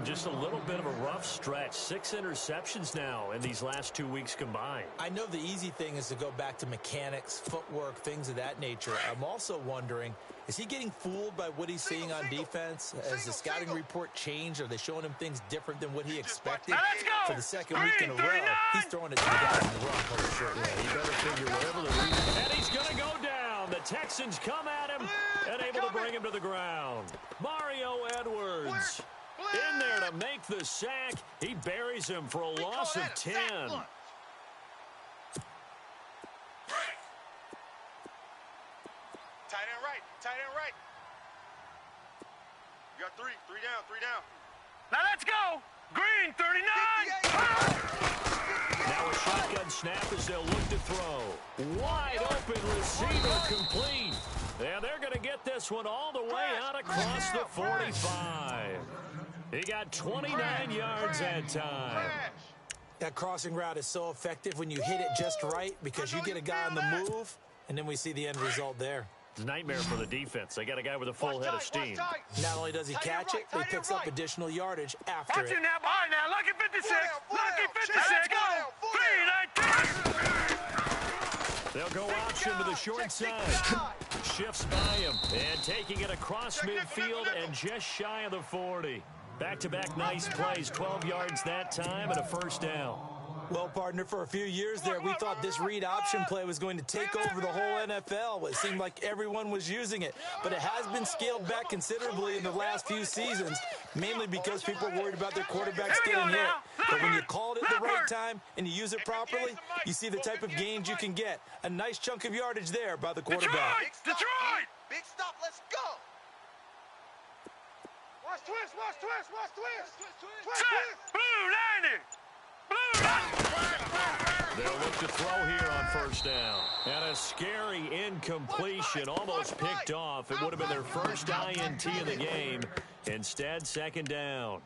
Just a little bit of a rough stretch. 6 interceptions now in these last 2 weeks combined. I know the easy thing is to go back to mechanics, footwork, things of that nature. I'm also wondering, is he getting fooled by what he's seeing on defense? Has the scouting report changed? Are they showing him things different than what he expected? Let's go! For the second week in a row, he's throwing it to the guys in the wrong color shirt. Yeah, he better figure whatever the reason. And he's going to go down. The Texans come at him and able to bring him to the ground. Mario Edwards in there to make the sack. He buries him for a loss of 10. Tight end right. You got three down. Now let's go! Green, 39! Now a shotgun snap as they'll look to throw. Wide open receiver complete. And they're going to get this one all the way out across the 45. He got 29 yards that time. That crossing route is so effective when you hit it just right, because you get a guy on the move, and then we see the end result there. It's a nightmare for the defense. They got a guy with a full head of steam. Not only does he catch it, but he picks up additional yardage after Watch it. it now. All right, now. Lucky 56. Lucky 56. Let's go. 3-19. They'll go option to the short side. Shifts by him. And taking it across midfield and just shy of the 40. Back-to-back nice plays. 12 yards that time and a first down. Well, partner, for a few years there, we thought this read option play was going to take over the whole NFL. It seemed like everyone was using it, but it has been scaled back considerably in the last few seasons, mainly because people are worried about their quarterbacks getting hit. But when you call it at the right time and you use it properly, you see the type of gains you can get. A nice chunk of yardage there by the quarterback. Detroit! Big stop, let's go! Watch twist, watch twist, watch twist! Twist, Set! Blue 90! Blue 90! They'll look to throw here on first down. And a scary incompletion, almost picked off. It would have been their first INT of the game. Instead, second down.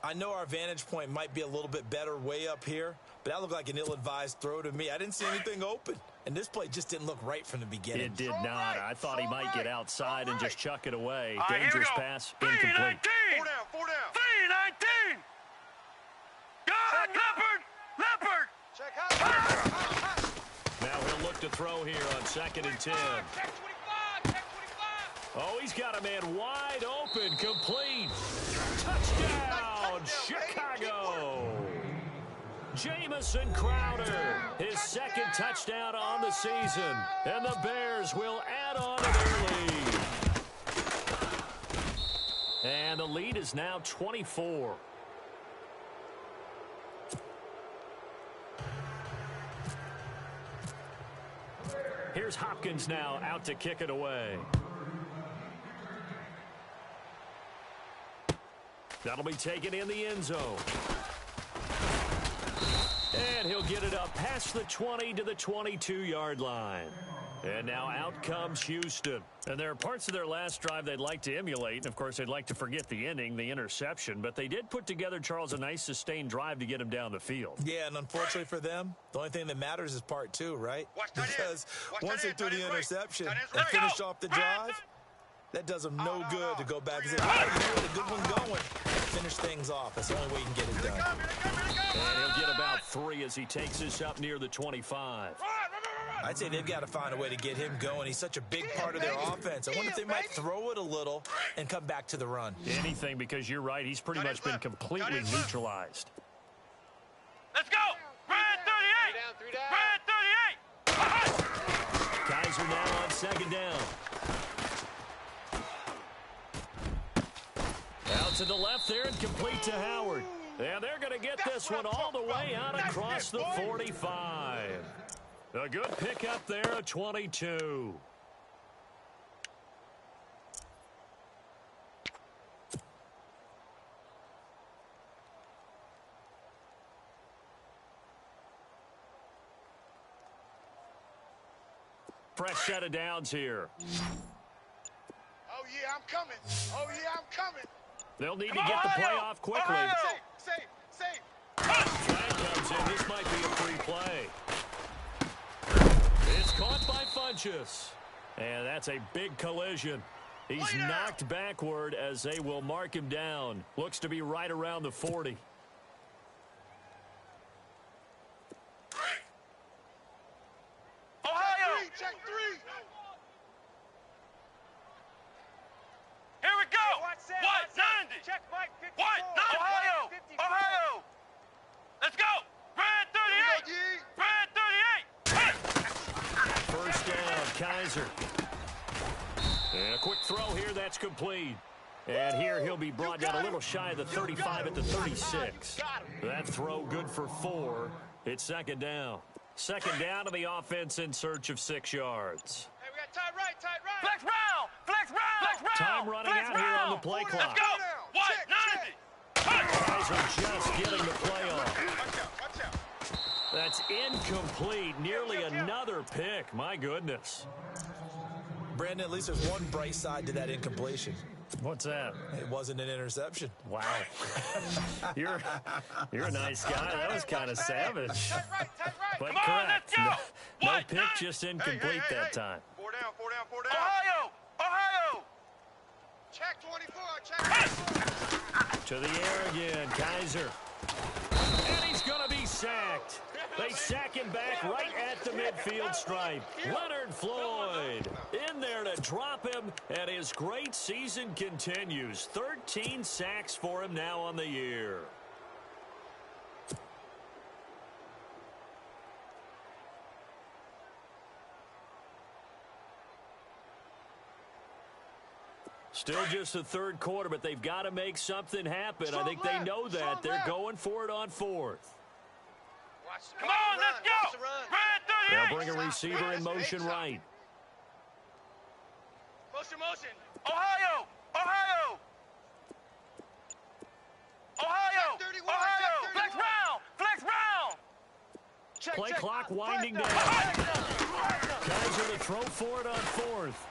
I know our vantage point might be a little bit better way up here, but that looked like an ill-advised throw to me. I didn't see anything open, and this play just didn't look right from the beginning. It did not. I thought he might get outside and just chuck it away. All right, Dangerous pass, incomplete. 319! 4 down. 319! God, Leopard! Leopard! Check high. Now he'll look to throw here on 2nd and 10. Check 25, check 25. Oh, he's got a man wide open, complete. Touchdown, Chicago. Jamison Crowder, his second touchdown on the season. And the Bears will add on to their lead. And the lead is now 24. Here's Hopkins now out to kick it away. That'll be taken in the end zone. And he'll get it up past the 20 to the 22-yard line. And now out comes Houston. And there are parts of their last drive they'd like to emulate. And, of course, they'd like to forget the ending, the interception. But they did put together, Charles, a nice sustained drive to get him down the field. Yeah, and unfortunately for them, the only thing that matters is part 2, right? Because once they threw the interception and finished off the drive, that does them no good to go back and say, oh, you had a good one going. Finish things off. That's the only way you can get it done. And he'll get about 3 as he takes this up near the 25. I'd say they've got to find a way to get him going. He's such a big part of their offense. I wonder if they might throw it a little and come back to the run. Anything, because you're right. He's pretty much been completely neutralized. Let's go! Brad 38! Brad 38! Kaiser now on 2nd down. Out to the left there and complete to Howard. And they're going to get this one all the way out across the 45. A good pickup there at 22. Fresh set of downs here. Oh, yeah, I'm coming. Oh, yeah, I'm coming. They'll need to get the play off quickly. Save. Flag comes in. This might be a free play. It's caught by Funchess. And that's a big collision. He's knocked backward as they will mark him down. Looks to be right around the 40. Ohio! Check 3. Here we go! What? 90! Check Mike 54. What? 90! Ohio! 54. Ohio! Let's go! Brad 38! Brad 38! First down, Kaiser. And a quick throw here, that's complete. And here he'll be brought down a little shy of the 35 at the 36. That throw good for 4. It's 2nd down. 2nd down to the offense in search of 6 yards. Hey, we got tight right. Flex round! Flex round! Flex round! Time running Flex out here on the round! play Let's clock. go! What? 90! Kaiser just getting the play off. Watch out. That's incomplete. Nearly another pick. My goodness. Brandon, at least there's one bright side to that incompletion. What's that? It wasn't an interception. Wow. You're a nice guy. That was kind of savage. Tight right. But Come on, correct. let's go! No What? pick, just incomplete that time. 4 down. Ohio! Ohio! Check 24. Check 24. To the air again, Kaiser. And he's going to be sacked. They sack him back right at the midfield stripe. Leonard Floyd in there to drop him, and his great season continues. 13 sacks for him now on the year. Still just the third quarter, but they've got to make something happen. I think they know that. They're going for it on fourth. Come on, let's go. They'll bring a receiver in motion right. Motion. Ohio. Flex round. Play clock winding down. Kaiser to throw for it on fourth.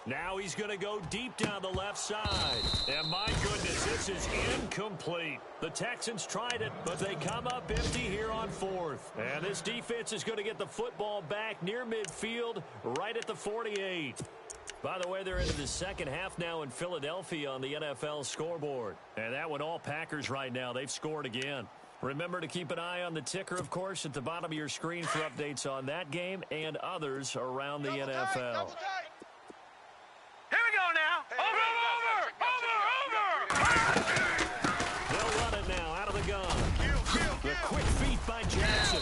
Now he's going to go deep down the left side. And my goodness, this is incomplete. The Texans tried it, but they come up empty here on fourth. And this defense is going to get the football back near midfield, right at the 48. By the way, they're into the second half now in Philadelphia on the NFL scoreboard. And that one all Packers right now. They've scored again. Remember to keep an eye on the ticker, of course, at the bottom of your screen for updates on that game and others around the NFL. Here we go now. Over. They'll run it now out of the gun. The quick feet by Jackson.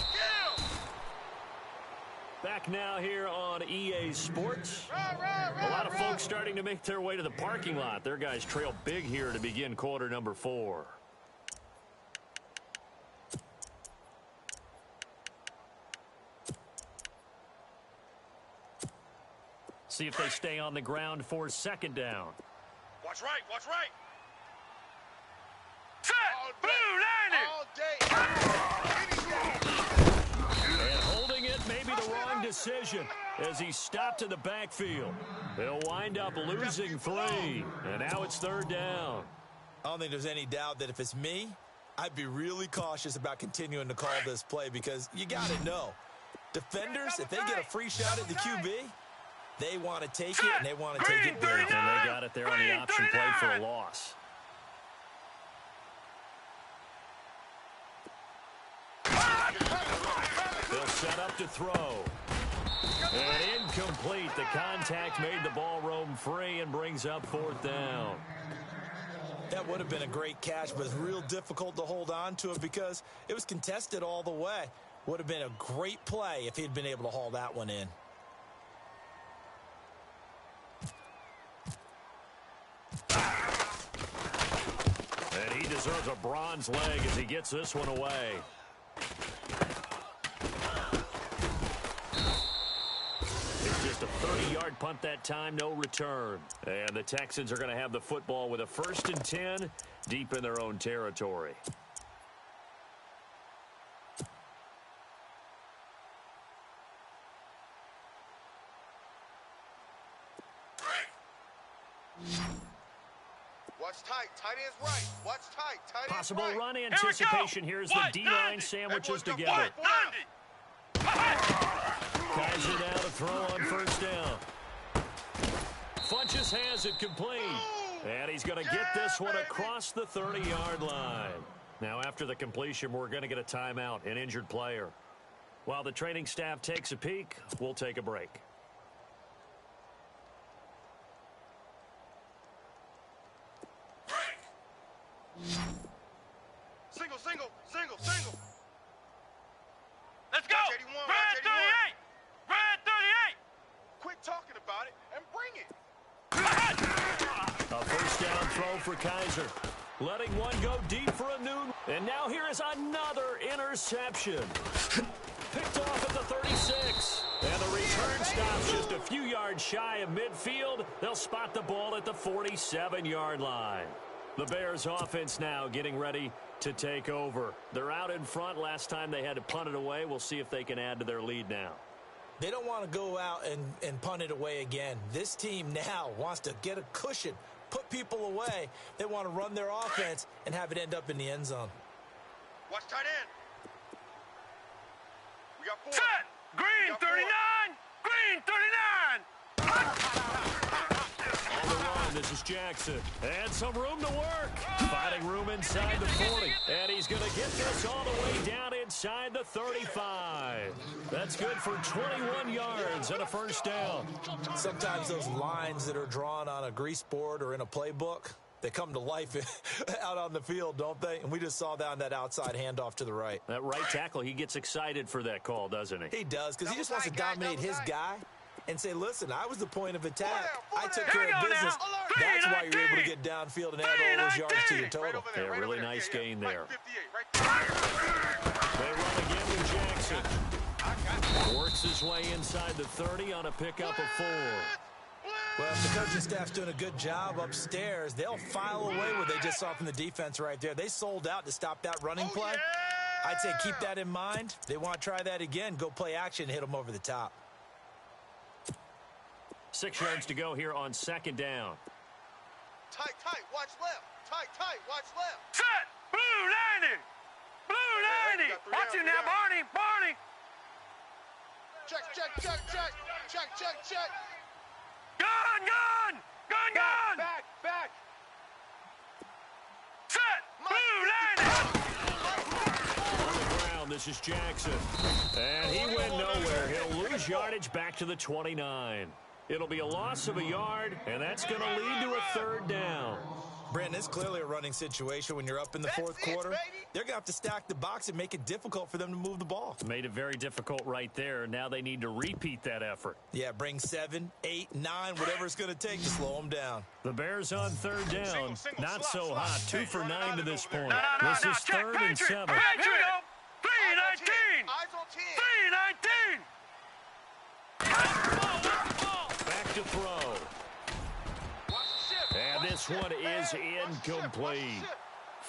Back now here on EA Sports. A lot of folks starting to make their way to the parking lot. Their guys trail big here to begin quarter number 4. See if they stay on the ground for second down. Watch right. Set. Blue 90. And holding it may be the wrong decision as he stopped in the backfield. They'll wind up losing 3. And now it's third down. I don't think there's any doubt that if it's me, I'd be really cautious about continuing to call this play because you got to know. Defenders, if they get a free shot at the QB, they want to take it, and they want to take it big. And they got it there on the option play for a loss. They'll set up to throw. And incomplete. The contact made the ball roam free and brings up fourth down. That would have been a great catch, but it's real difficult to hold on to it because it was contested all the way. Would have been a great play if he'd been able to haul that one in. And he deserves a bronze leg as he gets this one away. It's just a 30-yard punt that time, no return. And the Texans are going to have the football with a 1st and 10 deep in their own territory. Watch tight. Tight ends right. Watch tight. Tight ends Possible right. run anticipation. Here's the D-line sandwiches together. Kaiser now to throw on first down. Funches has it complete. And he's going to get this one across the 30-yard line. Now, after the completion, we're going to get a timeout, an injured player. While the training staff takes a peek, we'll take a break. Single. Let's go. Red 38. Red 38. Quit talking about it and bring it. A first down throw for Kaiser. Letting one go deep for a new. And now here is another interception. Picked off at the 36. And the return stops just a few yards shy of midfield. They'll spot the ball at the 47-yard line. The Bears offense now getting ready to take over. They're out in front. Last time they had to punt it away. We'll see if they can add to their lead now. They don't want to go out and punt it away again. This team now wants to get a cushion, put people away. They want to run their offense and have it end up in the end zone. Watch tight end. We got 4. Set. Green 39. Green 39. On the run, this is Jackson. And some room to work. Finding room inside the 40. And he's going to get this all the way down inside the 35. That's good for 21 yards and a first down. Sometimes those lines that are drawn on a grease board or in a playbook, they come to life out on the field, don't they? And we just saw that on that outside handoff to the right. That right tackle, he gets excited for that call, doesn't he? He does, because he just wants to dominate his guy. and say, listen, I was the point of attack. I took Here care we of go business. now. That's why you're able to 3-19. get downfield and add all those yards to your total. Yeah, really nice gain there. Right 58, right They run again with Jackson. Works his way inside the 30 on a pickup of 4. Well, if the coaching staff's doing a good job upstairs, they'll file away what they just saw from the defense right there. They sold out to stop that running play. I'd say keep that in mind. They want to try that again. Go play action, hit them over the top. 6 yards to go here on 2nd down. Tight, watch left. Tight, watch left. Set. Blue 90. Blue 90. Watch it now, Barney. Check. Gun. Back. Set. Blue 90. On the ground, this is Jackson. And he went nowhere. He'll lose yardage back to the 29. It'll be a loss of a yard, and that's going to lead to a 3rd down. Brandon, it's clearly a running situation when you're up in the 4th quarter. They're going to have to stack the box and make it difficult for them to move the ball. Made it very difficult right there. Now they need to repeat that effort. Yeah, bring 7, 8, 9, whatever it's going to take to slow them down. The Bears on 3rd down. Single, Not slot, so slot. hot. 2 Hey, for run 9 out to of this over there. point. This is Check 3rd and Patriot. 7. Here we go. 3-19. Eyes on 10. 3-19. Back to throw. And this one is incomplete.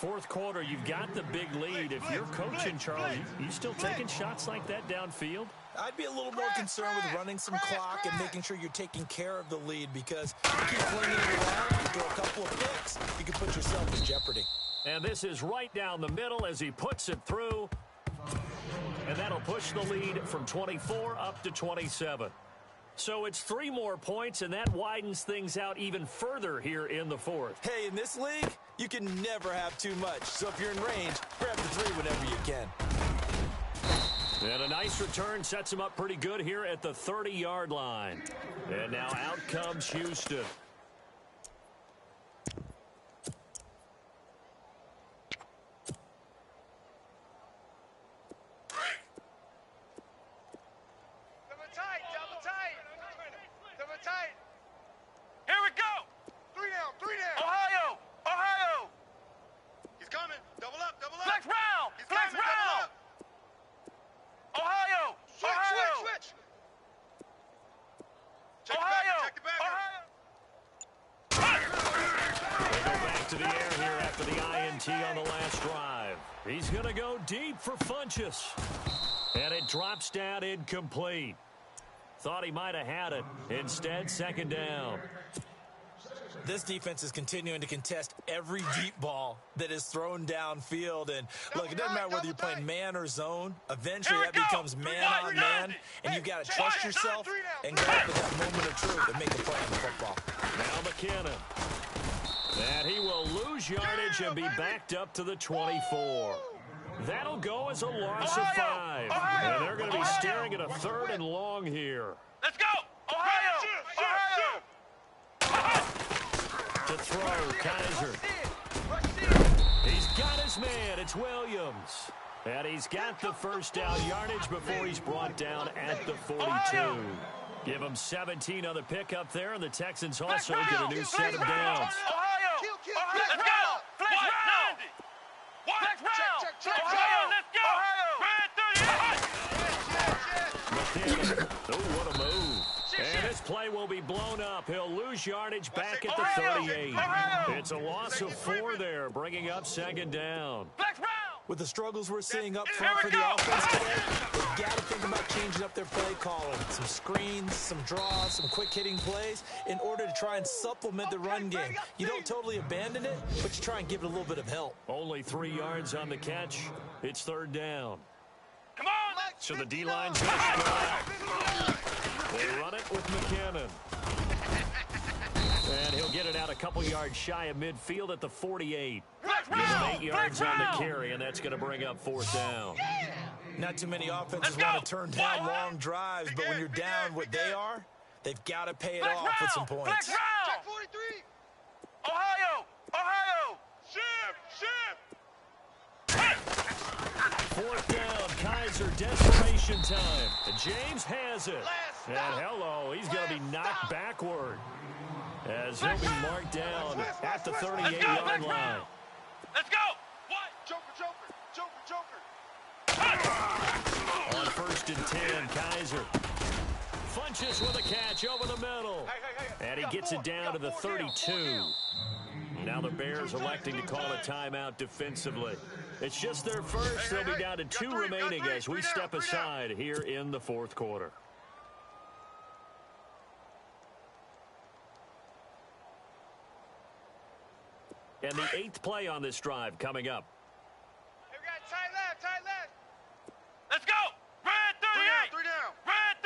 4th quarter, you've got the big lead. If you're coaching, Charlie, you still taking shots like that downfield? I'd be a little more concerned with running some clock and making sure you're taking care of the lead, because if you keep flinging it around, you throw a couple of picks, you can put yourself in jeopardy. And this is right down the middle as he puts it through. And that'll push the lead from 24 up to 27. So it's 3 more points, and that widens things out even further here in the 4th. Hey, in this league, you can never have too much. So if you're in range, grab the 3 whenever you can. And a nice return sets him up pretty good here at the 30-yard line. And now out comes Houston. Double tight. Here we go. 3 down. Ohio. He's coming. Double up. Flex round. He's coming. Double up. Ohio. Switch. Check the back. They go back to the air here after the INT on the last drive. He's going to go deep for Funchess. And it drops down incomplete. Thought he might have had it. Instead, 2nd down. This defense is continuing to contest every deep ball that is thrown downfield. And look, it doesn't matter whether you're playing man or zone. Eventually, that becomes man on man. And you've got to trust yourself and go up to that moment of truth and make a play on the football. Now McKinnon. And he will lose yardage and be backed up to the 24. That'll go as a loss of 5. And they're going to be staring at a 3rd and long here. Let's go. Ohio. To throw, Kaiser. He's got his man. It's Williams. And he's got the 1st down yardage before he's brought down at the 42. Give him 17 on the pickup there, and the Texans also get a new 7 downs. Ohio. Let's go. Flex round. Flex round. Ohio, let's go. McKinnon. Oh, what a move. And this play will be blown up. He'll lose yardage back at the 38. It's a loss of 4 there, bringing up 2nd down. Flex round. With the struggles we're seeing up front for the offense today, they've got to think about changing up their play calling. Some screens, some draws, some quick-hitting plays in order to try and supplement the run game. You don't totally abandon it, but you try and give it a little bit of help. Only 3 yards on the catch. It's 3rd down. Come on. So the D-line just go out. They run it with McKinnon. And he'll get it out a couple yards shy of midfield at the 48. Give him 8 yards on the carry, and that's going to bring up 4th down. Not too many offenses want to turn down long drives, but when you're down what they are, they've got to pay it off with some points. Flex round. 43. Ohio. Ship. 4th down, Kaiser, desperation time. And James has it. Last And hello, he's going to be knocked backward as he'll be marked down at the 38-yard line. Let's go. What? Joker. On 1st and 10, Kaiser punches with a catch over the middle. And he gets it down to the 32. Now the Bears electing to call a timeout defensively. It's just their first. They'll be down to 2 remaining as we step aside here in the 4th quarter. And the 8th play on this drive coming up. Hey, we got tight left. Let's go. Red 38. 3 down. Red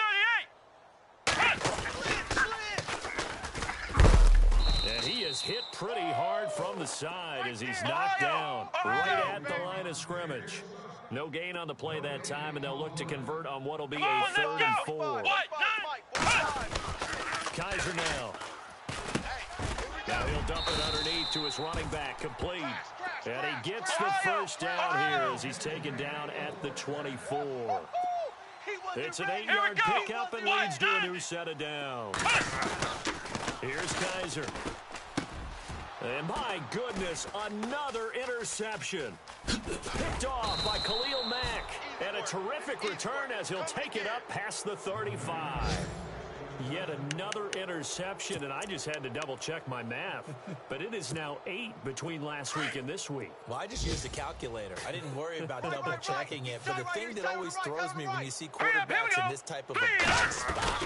38. And he is hit pretty hard from the side as he's knocked down right at the line of scrimmage. No gain on the play that time, and they'll look to convert on what will be a 3rd and 4. Kaiser now. Now he'll dump it underneath to his running back, complete. And he gets the first down here as he's taken down at the 24. It's an 8-yard pickup and leads to a new set of downs. Here's Kaiser. And my goodness, another interception. Picked off by Khalil Mack. And a terrific return as he'll take it up past the 35. Yet another interception, and I just had to double-check my math. But it is now 8 between last week and this week. Well, I just used a calculator. I didn't worry about double-checking it. But the thing that always throws me when you see quarterbacks in this type of a bad spot,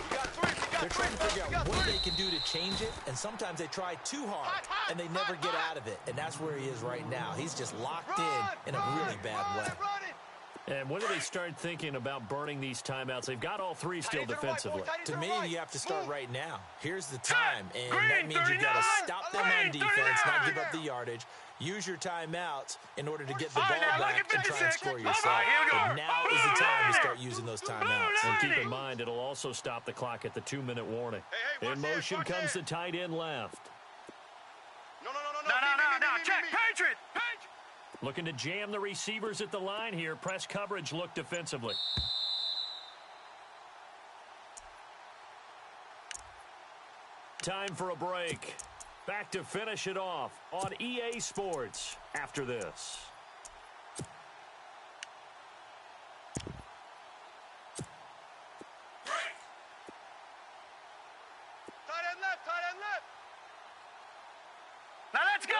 they're trying to figure out what they can do to change it, and sometimes they try too hard, and they never get out of it. And that's where he is right now. He's just locked in a really bad way. And when do they start thinking about burning these timeouts? They've got all 3 still defensively. To me, you have to start right now. Here's the time, and that means you got to stop them on defense, not give up the yardage. Use your timeouts in order to get the ball back and try and score yourself. But now is the time to start using those timeouts. And keep in mind, it'll also stop the clock at the 2-minute warning. In motion comes the tight end left. No. Check. Patriot. Looking to jam the receivers at the line here. Press coverage look defensively. Time for a break. Back to finish it off on EA Sports after this. Tight end left. Now let's go.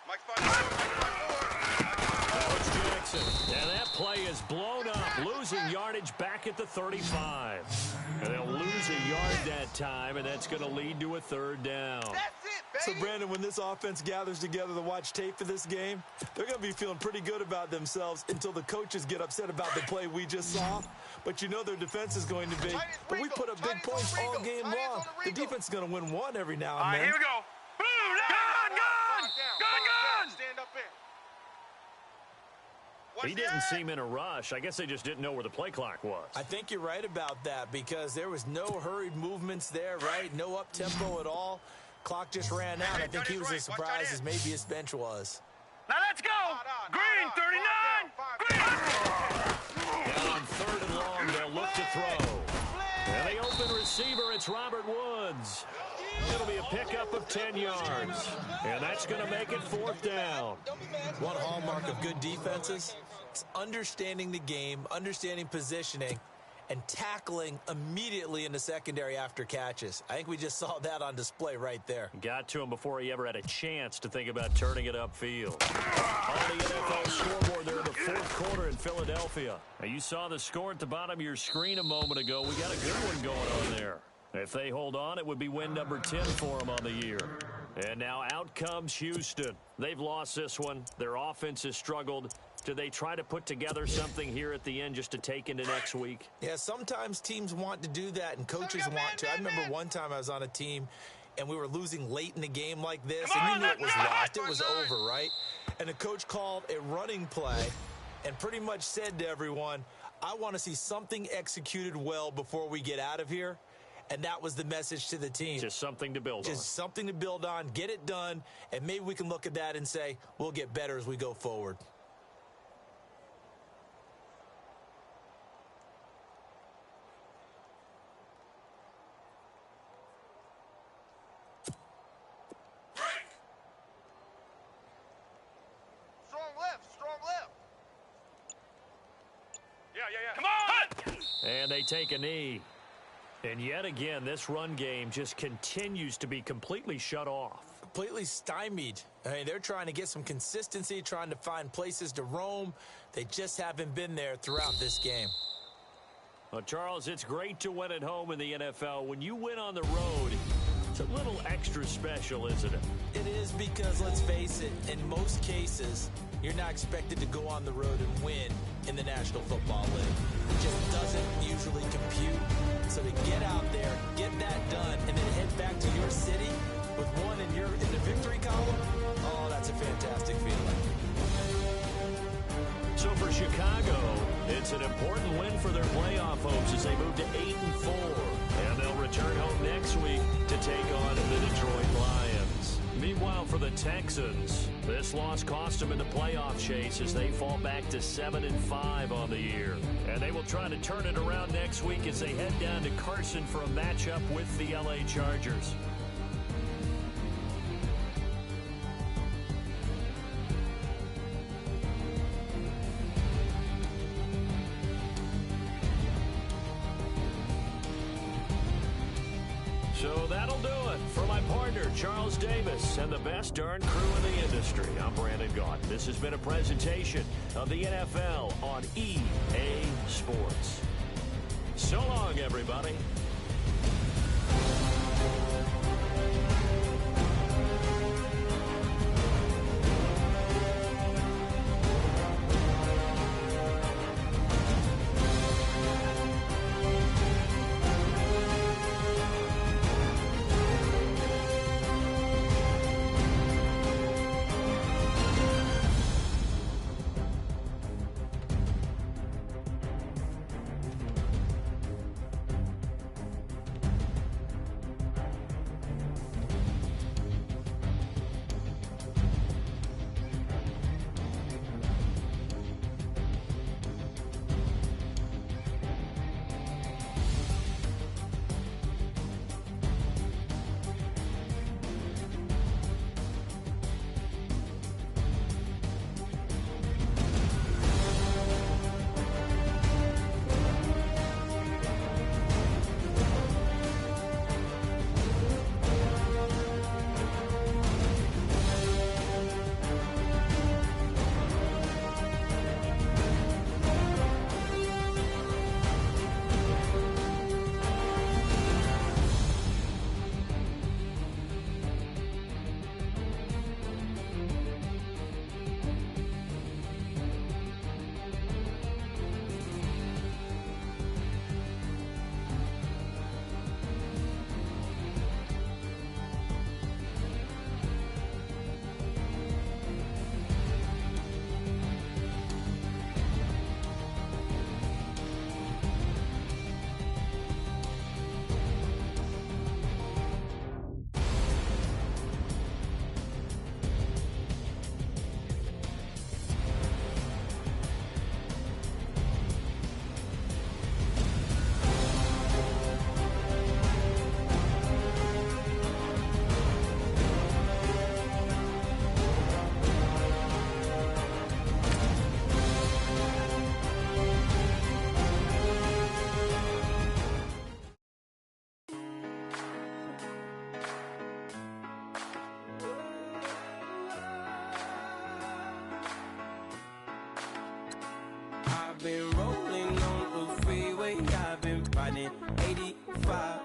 Mike Ford. Coach Jackson. And that play is blown up, losing yardage back at the 35. And they'll lose a yard that time, and that's going to lead to a 3rd down. That's it, So, baby. Brandon, when this offense gathers together to watch tape for this game, they're going to be feeling pretty good about themselves until the coaches get upset about the play we just saw. But you know their defense is going to be. But we put up big points all game long. The defense is going to win one every now and then. Here we go. Gun. Stand up in. He didn't seem in a rush. I guess they just didn't know where the play clock was. I think you're right about that because there was no hurried movements there, right? No up-tempo at all. Clock just ran out. I think he was as surprised as maybe his bench was. Now let's go. Green 39. Down on 3rd and long, they'll look to throw. And the open receiver, it's Robert Woods. It'll be a pickup of 10 yards. And that's going to make it 4th down. One hallmark of good defenses is understanding the game, understanding positioning, and tackling immediately in the secondary after catches. I think we just saw that on display right there. Got to him before he ever had a chance to think about turning it upfield. On the NFL scoreboard there in the 4th quarter in Philadelphia. Now, you saw the score at the bottom of your screen a moment ago. We got a good one going on there. If they hold on, it would be win number 10 for them on the year. And now out comes Houston. They've lost this one. Their offense has struggled. Do they try to put together something here at the end just to take into next week? Yeah, sometimes teams want to do that and coaches want to. I remember one time I was on a team and we were losing late in the game like this, and you knew it was lost. It was over, right? And the coach called a running play and pretty much said to everyone, I want to see something executed well before we get out of here. And that was the message to the team. Just something to build on. Just something to build on, get it done, and maybe we can look at that and say, we'll get better as we go forward. Come on! And they take a knee. And yet again, this run game just continues to be completely shut off. Completely stymied. I mean, they're trying to get some consistency, trying to find places to roam. They just haven't been there throughout this game. Well, Charles, it's great to win at home in the NFL. When you win on the road, it's a little extra special, isn't it? It is because, let's face it, in most cases, you're not expected to go on the road and win in the National Football League. It just doesn't usually compute. So to get out there, get that done, and then head back to your city with one in the victory column, oh, that's a fantastic feeling. So for Chicago, it's an important win for their playoff hopes as they move to 8-4. And they'll return home next week to take on the Detroit Lions. Meanwhile, for the Texans, this loss cost them in the playoff chase as they fall back to 7-5 on the year. And they will try to turn it around next week as they head down to Carson for a matchup with the LA Chargers. So that'll do it for my partner, Charles Davis, and the best darn crew in the industry. I'm Brandon Gaunt. This has been a presentation of the NFL on EA Sports. So long, everybody. I've been rolling on the freeway, I've been riding 85.